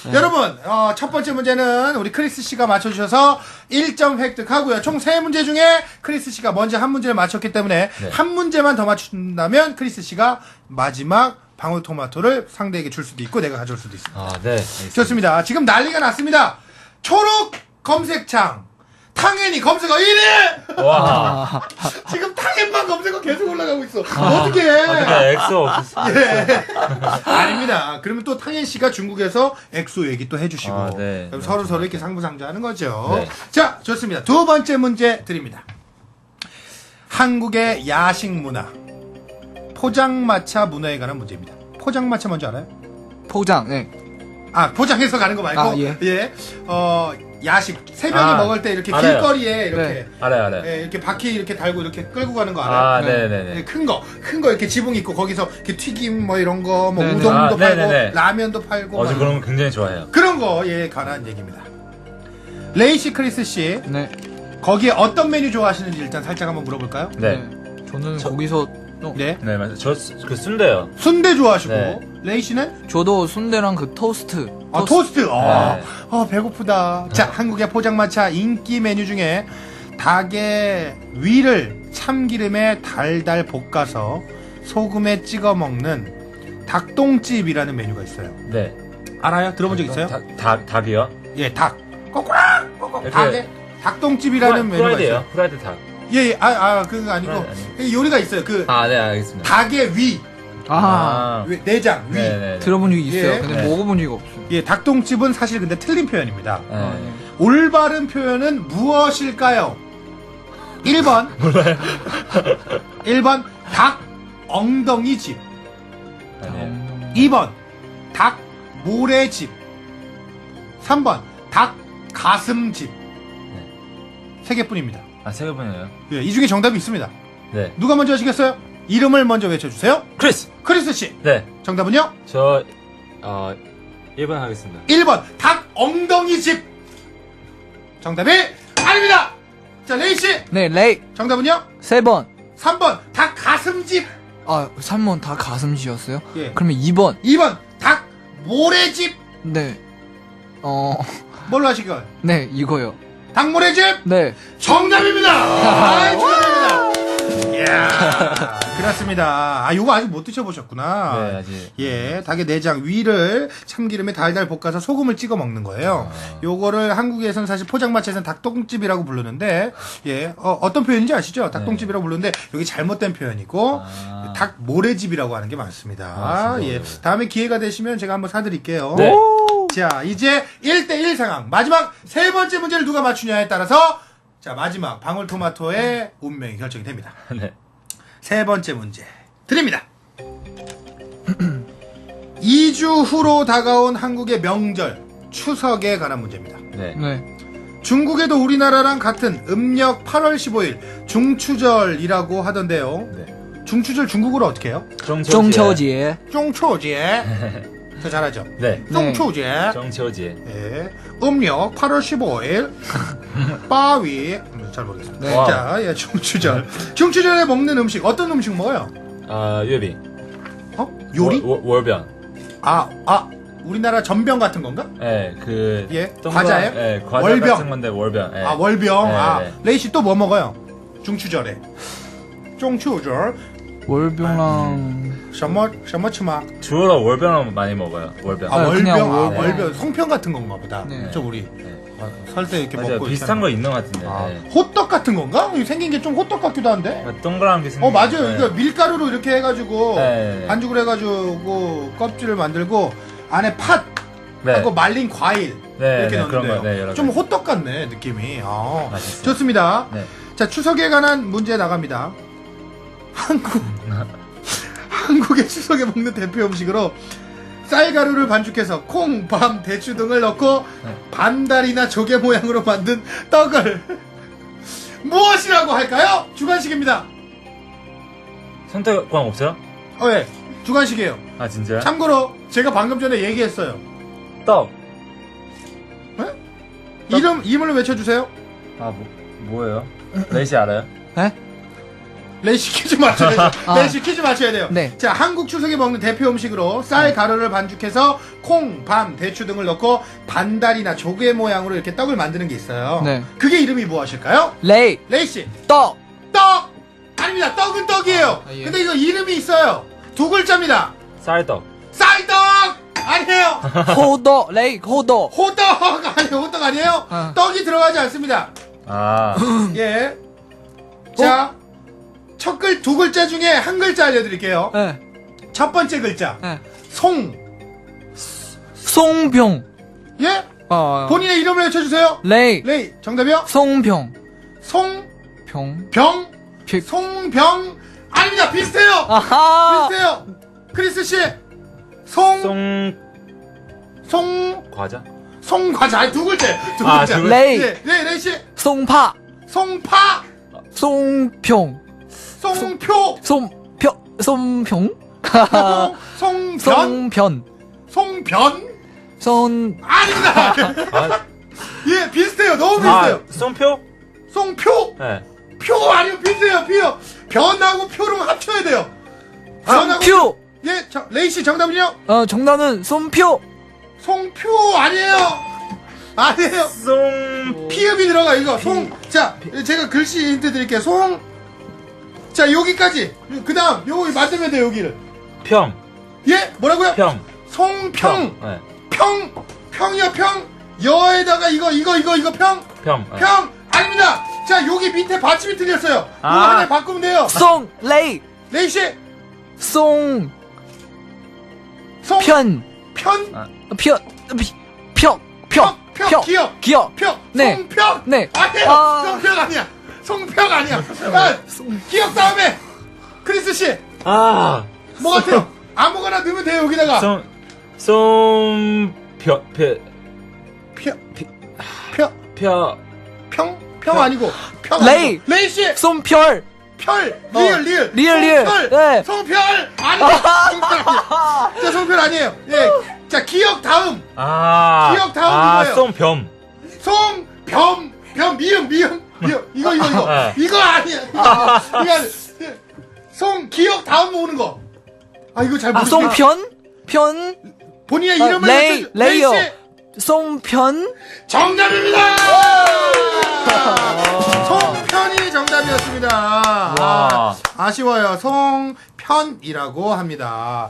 예. 여러분, 첫 번째 문제는 우리 크리스 씨가 맞춰주셔서 1점 획득하고요. 총 3문제 중에 크리스 씨가 먼저 한 문제를 맞췄기 때문에 한 문제만 더 맞춘다면 크리스 씨가 마지막 방울토마토를 상대에게 줄 수도 있고 내가 가져올 수도 있습니다. 네. 좋습니다. 지금 난리가 났습니다. 초록 검색창 탕hen이 검색어 1위! 와. 지금 탕hen만 검색어 계속 올라가고 있어. 어떻게 해? 엑소 없었어. 예. 아닙니다. 그러면 또 탕hen 씨가 중국에서 엑소 얘기 또 해주시고. 그럼 서로 이렇게 상부상조하는 거죠. 네. 자, 좋습니다. 두 번째 문제 드립니다. 한국의 야식 문화. 포장마차 문화에 관한 문제입니다. 포장마차 뭔지 알아요? 포장, 네. 포장해서 가는 거 말고. 예. 야식 새벽에 먹을 때 이렇게 알아요. 길거리에 이렇게 네. 알아요. 예, 이렇게 바퀴 이렇게 달고 이렇게 끌고 가는 거 알아요? 네네네. 예, 큰 거 이렇게 지붕 있고 거기서 이렇게 튀김 뭐 이런 거 뭐 네네. 우동도 팔고 네네네. 라면도 팔고 저 그런 거 굉장히 좋아해요. 그런 거에 관한 얘기입니다. 레이시 크리스 씨, 네. 거기에 어떤 메뉴 좋아하시는지 일단 살짝 한번 물어볼까요? 네. 저는 거기서 네. 네, 맞아요. 그 순대요. 순대 좋아하시고 네. 레이 씨는 저도 순대랑 그 토스트. 토스트. 네. 배고프다. 자, 한국의 포장마차 인기 메뉴 중에 닭의 위를 참기름에 달달 볶아서 소금에 찍어 먹는 닭똥집이라는 메뉴가 있어요. 네. 알아요? 들어본 적 있어요? 닭이요? 예, 닭. 꼬꾸랑 꼬꾸랑 닭의 닭똥집이라는 메뉴가 있어요. 프라이드 닭. 예, 그거 아니고 요리가 있어요. 네, 알겠습니다. 닭의 위. 내장, 위. 네네. 들어본 적이 있어요. 예. 근데 먹어본 적이 없어요. 예, 닭똥집은 사실 근데 틀린 표현입니다. 네. 올바른 표현은 무엇일까요? 1번. 몰라요. 1번, 닭 엉덩이집. 아니에요. 2번, 닭 모래집. 3번, 닭 가슴집. 세 개뿐입니다. 세 개뿐이에요? 예, 이 중에 정답이 있습니다. 네. 누가 먼저 하시겠어요? 이름을 먼저 외쳐주세요. 크리스 씨. 네. 정답은요? 저 1번 하겠습니다. 1번 닭 엉덩이집. 정답이 아닙니다. 자, 레이 씨. 네, 레이. 정답은요? 3번. 3번 닭 가슴집. 3번 다 가슴집이었어요? 예. 그러면 2번. 2번 닭 모래집. 네. 뭘로 하시길? 네, 이거요. 닭모래 집? 네. 정답입니다! 아, 축하드립니다! 이야, 그렇습니다. 아, 요거 아직 못 드셔보셨구나. 네, 아직. 예, 닭의 내장 위를 참기름에 달달 볶아서 소금을 찍어 먹는 거예요. 요거를 한국에서는 사실 포장마차에서는 닭똥집이라고 부르는데, 예, 어떤 표현인지 아시죠? 닭똥집이라고 부르는데, 여기 잘못된 표현이고, 닭모래집이라고 하는 게 많습니다. 예, 다음에 기회가 되시면 제가 한번 사드릴게요. 네. 자, 이제 1대1 상황. 마지막 세 번째 문제를 누가 맞추냐에 따라서, 자, 마지막 방울토마토의 운명이 결정이 됩니다. 네. 세 번째 문제 드립니다. 2주 후로 다가온 한국의 명절 추석에 관한 문제입니다. 네. 중국에도 우리나라랑 같은 음력 8월 15일 중추절이라고 하던데요. 중추절 중국어로 어떻게 해요? 중秋节. 중秋节. 더 잘하죠? 네. 중秋节. 중秋节. 예. 음력 8월 15일. 빠위. 잘 모르겠습니다. 네. 자, 예, 중추절. 중추절에 먹는 음식, 어떤 음식 먹어요? 유빙. 요리? 월병. 우리나라 전병 같은 건가? 네, 예, 동그란- 과자예요? 네, 과자 월병. 같은 건데 월병. 네. 월병. 네. 레이 씨 또 뭐 먹어요? 중추절에. 중추절. 월병랑 什么吃吗? 주로 월병을 많이 먹어요. 월병. 월병. 네. 월병. 송편 같은 건가 보다. 네. 저 우리 살 때 이렇게 맞아요. 먹고 비슷한 거 있는 것 같은데. 네. 호떡 같은 건가? 이거 생긴 게 좀 호떡 같기도 한데. 동그랗게 생긴. 맞아요. 네. 이거 밀가루로 이렇게 해가지고 네. 반죽을 해가지고 껍질을 만들고 안에 팥 네. 하고 말린 과일 네, 이렇게 네, 그런 넣는데요. 거, 네, 여러 좀 가지. 호떡 같네 느낌이. 맛있어요. 좋습니다. 네. 자, 추석에 관한 문제 나갑니다. 한국의 추석에 먹는 대표 음식으로 쌀가루를 반죽해서 콩, 밤, 대추 등을 넣고 반달이나 조개 모양으로 만든 떡을 무엇이라고 할까요? 주관식입니다. 선택권 없어요? 네, 주관식이에요. 아, 진짜요? 참고로 제가 방금 전에 얘기했어요. 떡. 이름을 외쳐주세요. 뭐예요? 레이씨 알아요? 네? 레이씨 퀴즈 맞춰야 돼요. 레이씨 퀴즈 맞춰야 돼요. 네. 자, 한국 추석에 먹는 대표 음식으로 쌀 가루를 반죽해서 콩, 밤, 대추 등을 넣고 반달이나 조개 모양으로 이렇게 떡을 만드는 게 있어요. 네. 그게 이름이 무엇일까요? 레이씨. 떡. 아닙니다. 떡은 떡이에요. 예. 근데 이거 이름이 있어요. 두 글자입니다. 쌀떡. 쌀떡! 아니에요. 호떡. 호떡. 호떡 아니에요? 떡이 들어가지 않습니다. 예. 자, 두 글자 중에 한 글자 알려드릴게요. 네. 첫 번째 글자. 송병. 예? 본인의 이름을 외쳐주세요. 레이. 정답이요? 송병. 병. 송병. 아닙니다. 비슷해요. 아하. 비슷해요. 크리스 씨. 과자? 송과자. 아니, 두 글자. 레이. 레이 씨. 송파. 송평. 아닙니다. 예, 비슷해요. 너무 비슷해요. 송표? 네. 표 아니요, 비슷해요. 변하고 표로 합쳐야 돼요. 표. 예, 레이 씨 정답은요? 정답은 송표. 송표 아니에요. 피읍이 들어가 이거. 자, 제가 글씨 힌트 드릴게요. 자, 여기까지. 그다음 요거 만들면 돼요, 여기를. 평. 예? 뭐라고요? 평. 송평. 네. 평이요, 평. 여에다가 이거 평. 평. 아닙니다. 자, 여기 밑에 받침이 틀렸어요. 이거 하나 바꾸면 돼요. 레이 씨. 기억. 네. 송평. 네. 아니에요. 송평 아니야. 기억 다음에 크리스 씨. 뭐 같아요? 아무거나 넣으면 돼요, 여기다가. 평 아니고 레이 씨. 송별. 리을. 네. 송별 아니에요. 자, 송별 아니에요. 예. 자, 기억 다음. 기억 다음 이거예요. 송평. 미음. 이거. 이거 아니야. 기억 다음 오는 거. 이거 잘 모르겠어요. 송편? 본인의 이름을 레이요. 송편? 정답입니다! 송편이 정답이었습니다. 아쉬워요. 송편이라고 합니다.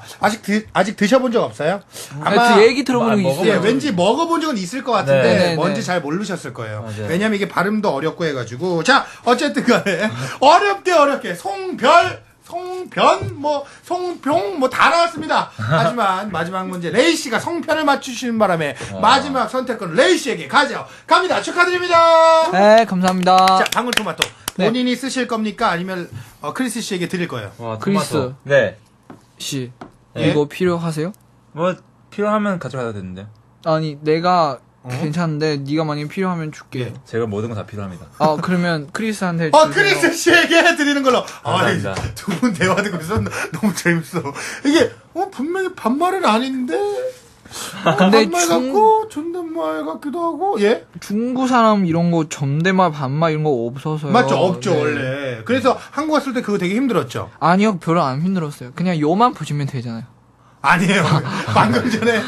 아직 드셔본 적 없어요? 아마 그 얘기 들어본 적 있어요. 예, 왠지 먹어본 적은 있을 것 같은데 네. 뭔지 잘 모르셨을 거예요. 왜냐면 이게 발음도 어렵고 해가지고. 자, 어쨌든 간에 어렵게 송편, 송병, 다 나왔습니다. 하지만 마지막 문제 레이 씨가 송편을 맞추시는 바람에 마지막 선택권을 레이 씨에게 갑니다. 축하드립니다. 네, 감사합니다. 자, 방울토마토. 본인이 쓰실 겁니까? 아니면 크리스 씨에게 드릴 거예요? 크리스. 네. 씨, 예? 이거 필요하세요? 뭐 필요하면 가져가도 되는데요. 아니, 내가 괜찮은데 네가 만약에 필요하면 줄게. 제가 모든 거 다 필요합니다. 그러면 크리스한테 주세요. 크리스 씨에게 드리는 걸로. 감사합니다. 두 분 대화 듣고 있어. 너무 재밌어. 이게 분명히 반말은 아닌데. 근데 반말 같고 존댓말 같기도 하고. 예? 중국 사람 이런 거 존댓말 반말 이런 거 없어서요. 맞죠, 없죠 네. 원래. 그래서 한국 왔을 때 그거 되게 힘들었죠. 아니요, 별로 안 힘들었어요. 그냥 요만 보시면 되잖아요. 아니에요. 방금 전에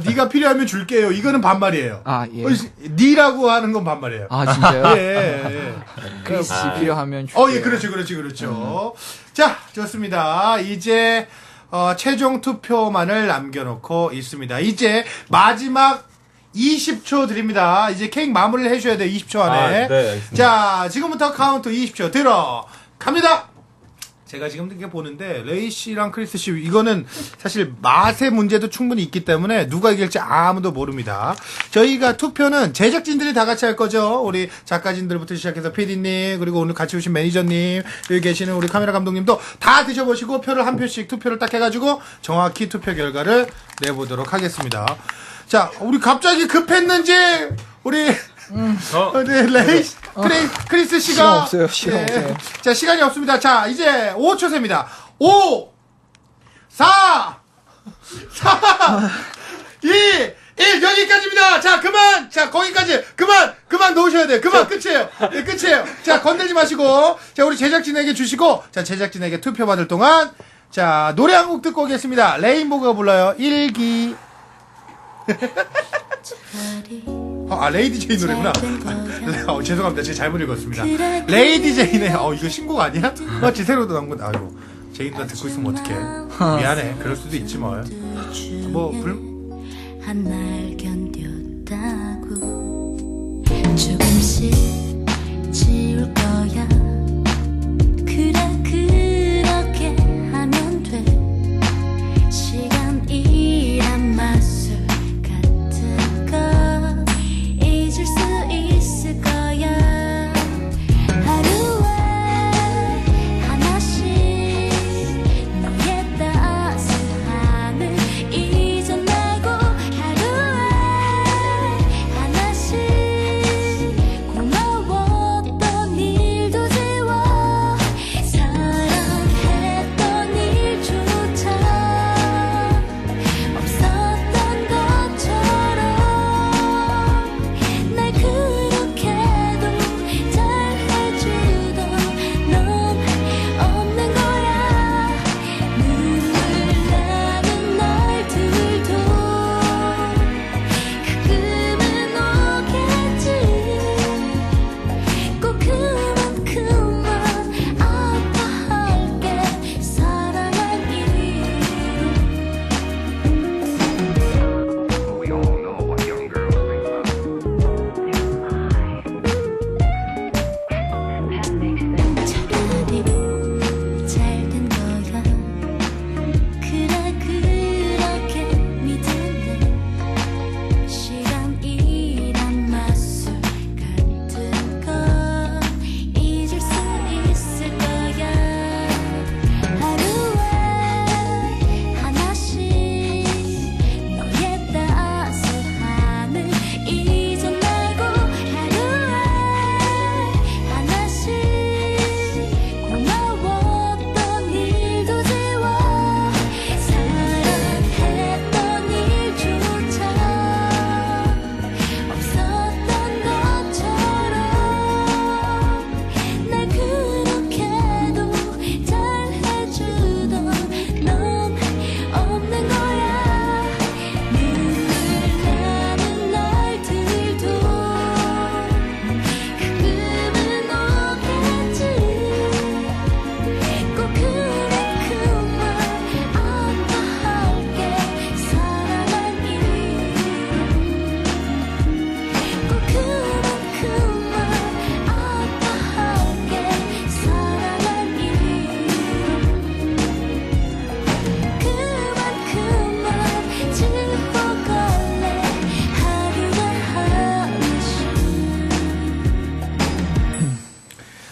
네가 필요하면 줄게요. 이거는 반말이에요. 아, 예. 니라고 하는 건 반말이에요. 아, 진짜요? 예. 크리스 필요하면 줄게요. 예, 그렇죠. 자, 좋습니다. 이제 최종 투표만을 남겨놓고 있습니다. 이제 마지막 20초 드립니다. 이제 케이크 마무리를 해줘야 돼요. 20초 안에. 네, 알겠습니다. 자, 지금부터 카운트 20초 갑니다. 제가 지금 이렇게 보는데 레이 씨랑 크리스 씨 이거는 사실 맛의 문제도 충분히 있기 때문에 누가 이길지 아무도 모릅니다. 저희가 투표는 제작진들이 다 같이 할 거죠. 우리 작가진들부터 시작해서 PD님 그리고 오늘 같이 오신 매니저님 여기 계시는 우리 카메라 감독님도 다 드셔보시고 표를 한 표씩 투표를 딱 해가지고 정확히 투표 결과를 내보도록 하겠습니다. 자, 우리 갑자기 급했는지 우리 네, 레이, 크리스 씨가. 시간 없어요. 자, 시간이 없습니다. 자, 이제 5초 셉니다. 5, 4, 2, 1, 여기까지입니다. 자, 그만! 자, 거기까지! 그만 놓으셔야 돼요. 끝이에요. 네, 끝이에요. 자, 건들지 마시고. 자, 우리 제작진에게 주시고. 자, 제작진에게 투표 받을 동안. 자, 노래 한 곡 듣고 오겠습니다. 레인보우가 불러요. 일기. 레이디 제이 노래구나. 죄송합니다. 제가 잘못 읽었습니다. 레이디 제이네. 이거 신곡 아니야? 맞지? 새로 나온 건. 아이고. 제이가 듣고 있으면 어떡해. 미안해. 그럴 수도 있지 뭘. 한 날 견뎠다고 조금씩 지울 거야. 그렇게 하면 돼. 시간이란 마술 같은 거 잊을 수 있을 거야. 하루에 하나씩 너의 따스함을 잊어내고 하루에 하나씩 고마워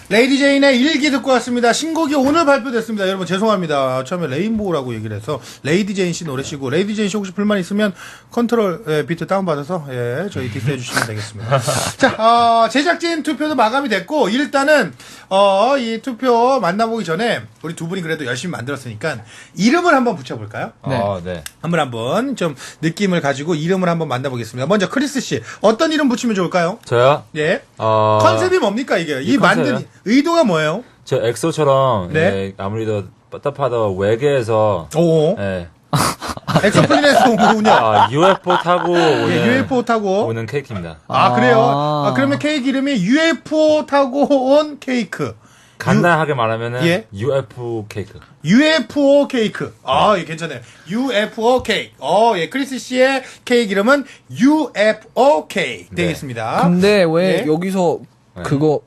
레이디 제인의 일기 듣고 왔습니다. 신곡이 오늘 발표됐습니다. 여러분 죄송합니다. 처음에 레인보우라고 얘기를 해서 레이디 제인 씨 노래시고 레이디 제인 씨 혹시 불만 있으면 컨트롤 비트 다운받아서 저희 디스해 주시면 되겠습니다. 자, 제작진 투표도 마감이 됐고 일단은 이 투표 만나보기 전에 우리 두 분이 그래도 열심히 만들었으니까 이름을 한번 붙여볼까요? 네. 한번 좀 느낌을 가지고 이름을 한번 만나보겠습니다. 먼저 크리스 씨 어떤 이름 붙이면 좋을까요? 저요? 예. 컨셉이 뭡니까 이게? 이 만든 의도가 뭐예요? 저 엑소처럼 네? 예, 아무래도 빠따파더 외계에서 예. 엑소플랜에서 오는군요. UFO 타고 오는 UFO 타고 오는 케이크입니다. 그래요? 그러면 케이크 이름이 UFO 타고 온 케이크. 간단하게 말하면은 예? UFO 케이크. UFO 케이크. 예, 괜찮아요. UFO 케이크. 예, 크리스 씨의 케이크 이름은 UFO 케이크 되겠습니다. 근데 왜 예? 여기서 그거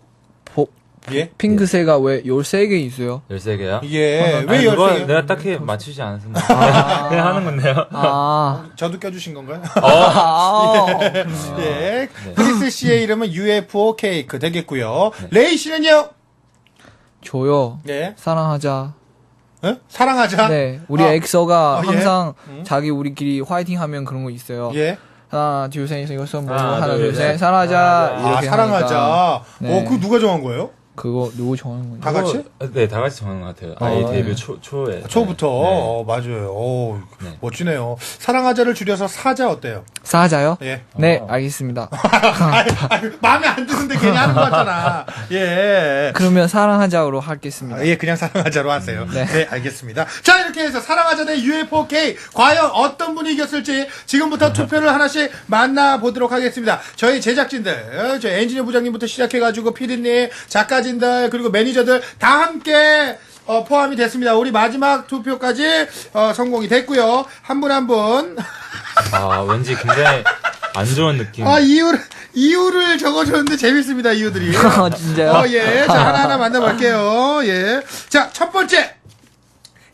핑크색가 왜 13개 있어요? 13개요? 예. 왜 13개? 그거 내가 딱히 맞추지 않았습니다. 그냥 하는 건데요. 저도 껴주신 건가요? 네. 예. 크리스 씨의 이름은 UFO 케이크 되겠고요. 레이 씨는요? 저요. 예. 사랑하자. 사랑하자? 네. 우리 엑소가 예. 항상 자기 우리끼리 화이팅 하면 그런 거 있어요. 예. 하나, 둘, 셋, 이것은 뭐, 하나, 하나, 둘, 둘, 셋. 셋, 사랑하자. 이렇게 사랑하자. 하니까. 네. 그거 누가 정한 거예요? 그거 누구 정하는 거예요? 다 같이? 네, 다 같이 정하는 것 같아요. 아이 데뷔 초에. 초부터. 맞아요. 멋지네요. 사랑하자를 줄여서 사자 어때요? 사자요? 예. 네, 알겠습니다. 마음에 안 드는데 괜히 하는 거 같잖아. 예. 그러면 사랑하자로 하겠습니다. 예, 그냥 사랑하자로 하세요. 네. 네, 알겠습니다. 자, 이렇게 해서 사랑하자 대 UFOK. 과연 어떤 분이 이겼을지 지금부터 투표를 하나씩 만나보도록 하겠습니다. 저희 제작진들, 저희 엔지니어 부장님부터 시작해가지고 PD님, 작가진들, 그리고 매니저들 다 함께 포함이 됐습니다. 우리 마지막 투표까지 성공이 됐고요. 한 분 한 분. 왠지 굉장히 안 좋은 느낌. 이유를 적어줬는데 재밌습니다, 이유들이. 진짜요? 예. 자, 하나하나 만나볼게요. 예. 자, 첫 번째.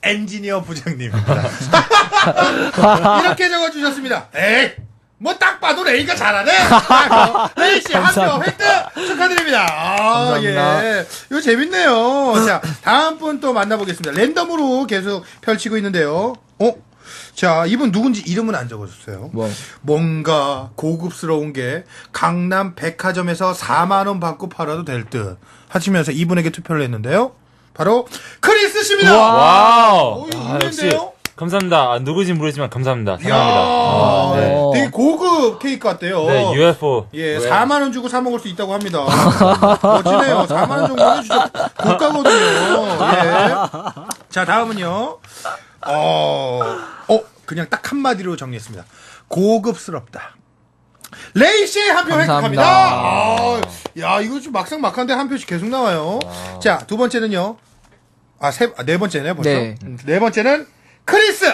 엔지니어 부장님입니다. 이렇게 적어주셨습니다. 에이! 뭐 딱 봐도 레이가 잘하네. 레이 씨 한 표 획득 축하드립니다. 감사합니다. 예. 이거 재밌네요. 자, 다음 분 또 만나보겠습니다. 랜덤으로 계속 펼치고 있는데요. 자, 이분 누군지 이름은 안 적어줬어요. 뭔가 고급스러운 게 강남 백화점에서 4만 원 받고 팔아도 될 듯 하시면서 이분에게 투표를 했는데요. 바로 크리스 씨입니다. 와우. 역시 있는데요? 감사합니다. 누구지 모르지만 감사합니다. 사랑합니다. 네. 되게 고급 케이크 같대요. 네, UFO. 예, 4만 원 주고 사 먹을 수 있다고 합니다. 멋지네요. 4만 원 정도는 진짜 고가거든요. 예. 자, 다음은요. 그냥 딱 한마디로 정리했습니다. 고급스럽다. 레이 씨 한 표 획득합니다. 야, 이거 좀 막상막한데 한 표씩 계속 나와요. 자, 두 번째는요. 네 번째네요, 벌써. 네. 네 번째는 크리스!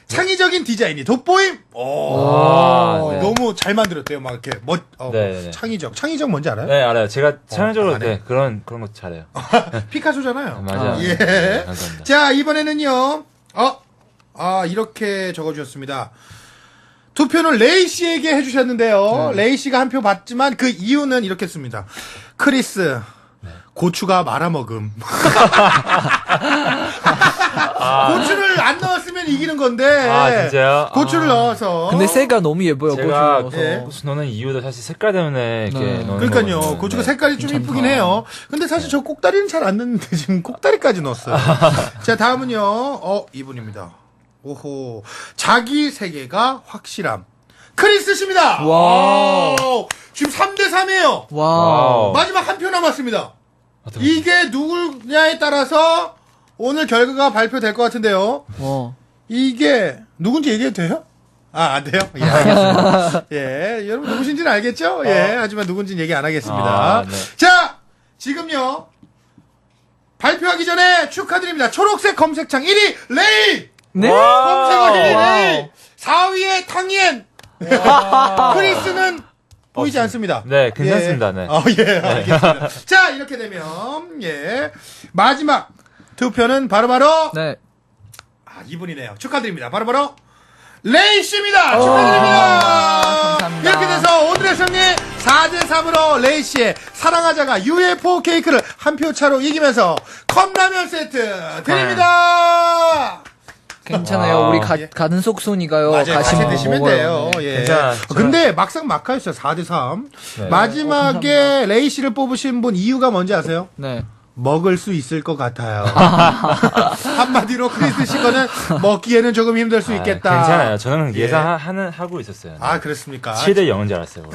창의적인 디자인이 돋보임! 네. 너무 잘 만들었대요. 막 이렇게 네. 창의적 뭔지 알아요? 네, 알아요. 제가 창의적으로 그런 거 잘해요. 피카소잖아요. 맞아요. 예. 네, 감사합니다. 자, 이번에는요. 이렇게 적어주셨습니다. 투표는 레이 씨에게 해주셨는데요. 레이 씨가 한 표 받지만 그 이유는 이렇게 씁니다. 크리스, 고추가 말아먹음. 고추를 안 넣었으면 이기는 건데. 진짜요? 고추를 넣어서. 근데 색깔 너무 예뻐요. 제가 고추 넣어서. 고추 넣는 이유도 사실 색깔 때문에 이렇게 넣는 그러니까요. 거거든요. 고추가 색깔이 좀 이쁘긴 해요. 근데 사실 저 꼭다리는 잘 안 넣는데 지금 꼭다리까지 넣었어요. 자, 다음은요. 이분입니다. 오호. 자기 세계가 확실함. 크리스 씨입니다. 와우. 지금 3대3이에요. 와우. 마지막 한 표 남았습니다. 이게 누구냐에 따라서 오늘 결과가 발표될 것 같은데요. 이게 누군지 얘기해도 돼요? 안 돼요? 예, 알겠습니다. 예, 여러분 누구신지는 알겠죠? 예, 하지만 누군지는 얘기 안 하겠습니다. 네. 자, 지금요. 발표하기 전에 축하드립니다. 초록색 검색창 1위 레이! 네? 검색어 1위 레이! 4위에 탕이엔! 크리스는 보이지 않습니다. 네, 괜찮습니다. 네. 예, 알겠습니다. 자, 이렇게 되면, 마지막 투표는 바로바로, 네. 이분이네요. 축하드립니다. 바로바로, 레이 씨입니다. 축하드립니다. 감사합니다. 이렇게 돼서 오늘의 승리 4대4 4대3으로 레이씨의 사랑하자가 UFO 케이크를 한 표 차로 이기면서 컵라면 세트 드립니다. 괜찮아요. 우리 가는 속손이가요. 맞아요. 가시면 같이 드시면 먹어요. 돼요. 네. 예. 괜찮아요. 근데 막상 막하였어요. 4대3. 네. 마지막에 레이씨를 뽑으신 분 이유가 뭔지 아세요? 네. 먹을 수 있을 것 같아요. 한마디로 크리스 씨 거는 먹기에는 조금 힘들 수 있겠다. 괜찮아요. 저는 예. 예상하고 있었어요. 아, 그렇습니까? 7대 0인 줄 알았어요.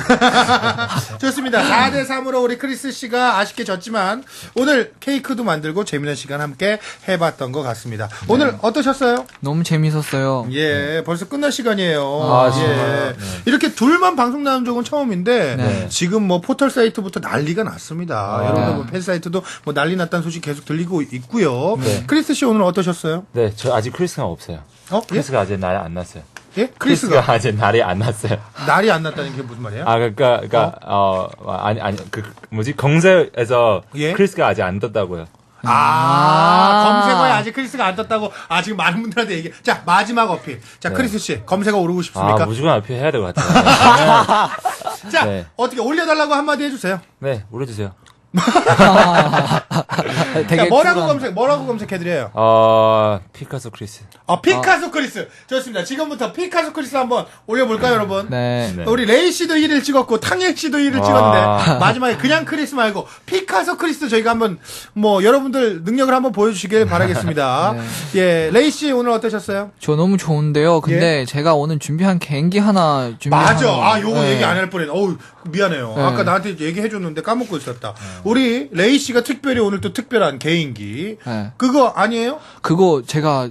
좋습니다. 4대3으로 우리 크리스 씨가 아쉽게 졌지만 오늘 케이크도 만들고 재미있는 시간 함께 해봤던 것 같습니다. 오늘 어떠셨어요? 너무 재밌었어요. 예, 벌써 끝날 시간이에요. 아, 예. 이렇게 둘만 방송 나눈 적은 처음인데 네. 지금 뭐 포털 사이트부터 난리가 났습니다. 여러분들 뭐 네. 팬 사이트도 뭐 난리 났다는 소식 계속 들리고 있고요. 네. 크리스 씨 오늘 어떠셨어요? 네, 저 아직 크리스가 없어요. 크리스가 아직 날이 안 났어요. 예? 크리스가 아직 날이 안 났어요. 날이 안 났다는 게 무슨 말이에요? 아, 아니, 뭐지, 검색에서 예? 크리스가 아직 안 떴다고요. 검색어에 아직 크리스가 안 떴다고. 지금 많은 분들한테 얘기. 자, 마지막 어필. 자, 네. 크리스 씨, 검색어 오르고 싶습니까? 무조건 앞에 해야 될 것 같아요. 자, 네. 어떻게 올려달라고 한마디 해주세요. 네, 올려주세요. 자, 뭐라고 검색해드려요? 피카소 크리스. 피카소 크리스. 좋습니다. 지금부터 피카소 크리스 한번 올려볼까요, 여러분? 네. 우리 레이 씨도 1일 찍었고, 탕예 씨도 1일 찍었는데, 마지막에 그냥 크리스 말고, 피카소 크리스 저희가 한번, 여러분들 능력을 한번 보여주시길 바라겠습니다. 네. 예, 레이 씨 오늘 어떠셨어요? 저 너무 좋은데요. 근데 제가 오늘 준비한 개인기 하나 맞아. 요거 네. 얘기 안 할 뻔했네. 어우, 미안해요. 네. 아까 나한테 얘기해줬는데 까먹고 있었다. 우리 레이 씨가 특별히 오늘 또 특별한 개인기. 네. 그거 아니에요? 그거 제가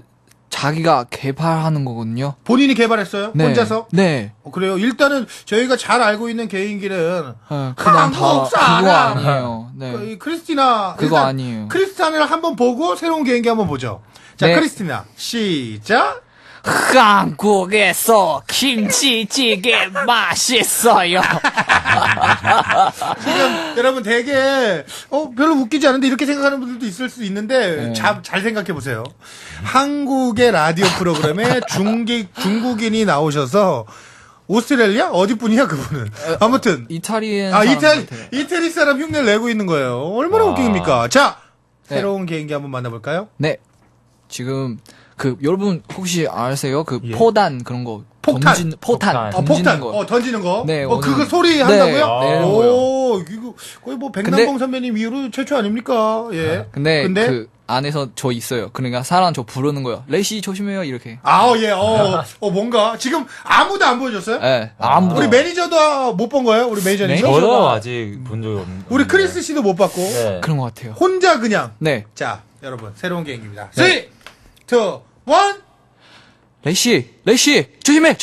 자기가 개발하는 거거든요. 본인이 개발했어요? 네. 혼자서? 네. 그래요. 일단은 저희가 잘 알고 있는 개인기는 그냥 한국 사람. 그거 아니에요. 네. 이 크리스티나 그거 일단 아니에요. 크리스티나를 한번 보고 새로운 개인기 한번 보죠. 자, 네. 크리스티나 시작. 한국에서 김치찌개 맛있어요. 지금 여러분 되게 별로 웃기지 않은데 이렇게 생각하는 분들도 있을 수 있는데 잘 생각해 보세요. 한국의 라디오 프로그램에 중국인이 나오셔서 오스트레일리아 어디 분이야 그분은. 아무튼 이탈리안 이태리 사람 흉내를 내고 있는 거예요. 얼마나 웃깁니까? 자, 새로운 개인기 한번 만나볼까요? 네. 지금 여러분 혹시 아세요? 예. 포단 그런 거 폭탄. 포탄 폭탄. 거. 던지는 거. 네, 그거 소리 한다고요? 네, 오, 이거 거의 뭐 백남봉 선배님 이후로 최초 아닙니까? 예. 근데 그 안에서 저 있어요. 그러니까 사람 저 부르는 거요. 레이씨 조심해요 이렇게. 예. 뭔가 지금 아무도 안 보여줬어요? 네. 아무도. 우리 매니저도 못 본 거예요? 우리 매니저님. 저도 아직 본 적이 없는데. 우리 크리스 씨도 못 봤고. 네. 그런 것 같아요. 혼자 그냥. 네. 자, 여러분 새로운 개인기입니다. 3, 2, 1. 레이씨 조심해.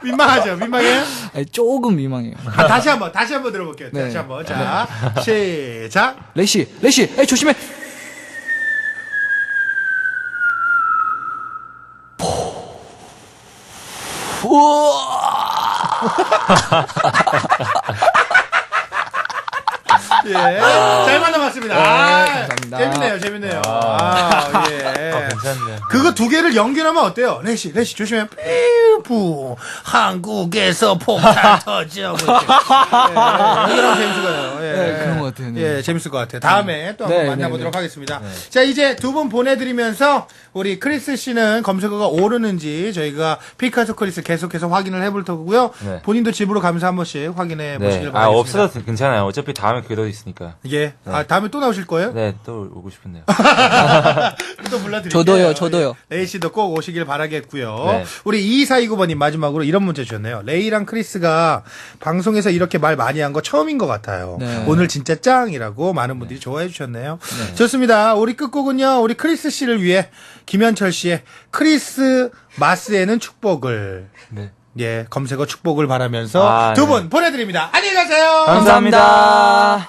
민망하죠? 민망해요? 아니, 조금 민망해요. 다시 한번 들어볼게요. 네. 다시 한번. 자, 시작. 레이씨, 조심해. 예. 잘 만나봤습니다. 감사합니다. 재밌네요. 예. 괜찮네요. 그거 두 개를 연결하면 어때요? 레이씨 조심해. 삐부. 한국에서 폭탄 터져. 연결하면 재밌을 거예요. 예. 네, 그런 것 같아요. 네. 예, 재밌을 것 같아요. 다음에 또 한번 네, 만나보도록 네. 하겠습니다. 자, 이제 두 분 보내드리면서 우리 크리스 씨는 검색어가 오르는지 저희가 피카소 크리스 계속해서 확인을 해볼 테고요. 네. 본인도 집으로 가면서 한 번씩 확인해 보시길 바라겠습니다. 없어도 괜찮아요. 어차피 다음에 기회도 있으니까. 예. 다음에 또 나오실 거예요? 네, 또 오고 싶은데요. 또 불러드릴게요. 저도요. 레이 씨도 꼭 오시길 바라겠고요. 네. 우리 2429번님 마지막으로 이런 문제 주셨네요. 레이랑 크리스가 방송에서 이렇게 말 많이 한 거 처음인 것 같아요. 네. 오늘 진짜 짱이라고 많은 분들이 좋아해 주셨네요. 좋습니다. 우리 끝곡은요. 우리 크리스 씨를 위해 김현철 씨의 크리스마스에는 축복을. 네. 예, 검색어 축복을 바라면서 두 분 보내드립니다. 안녕히 가세요. 감사합니다.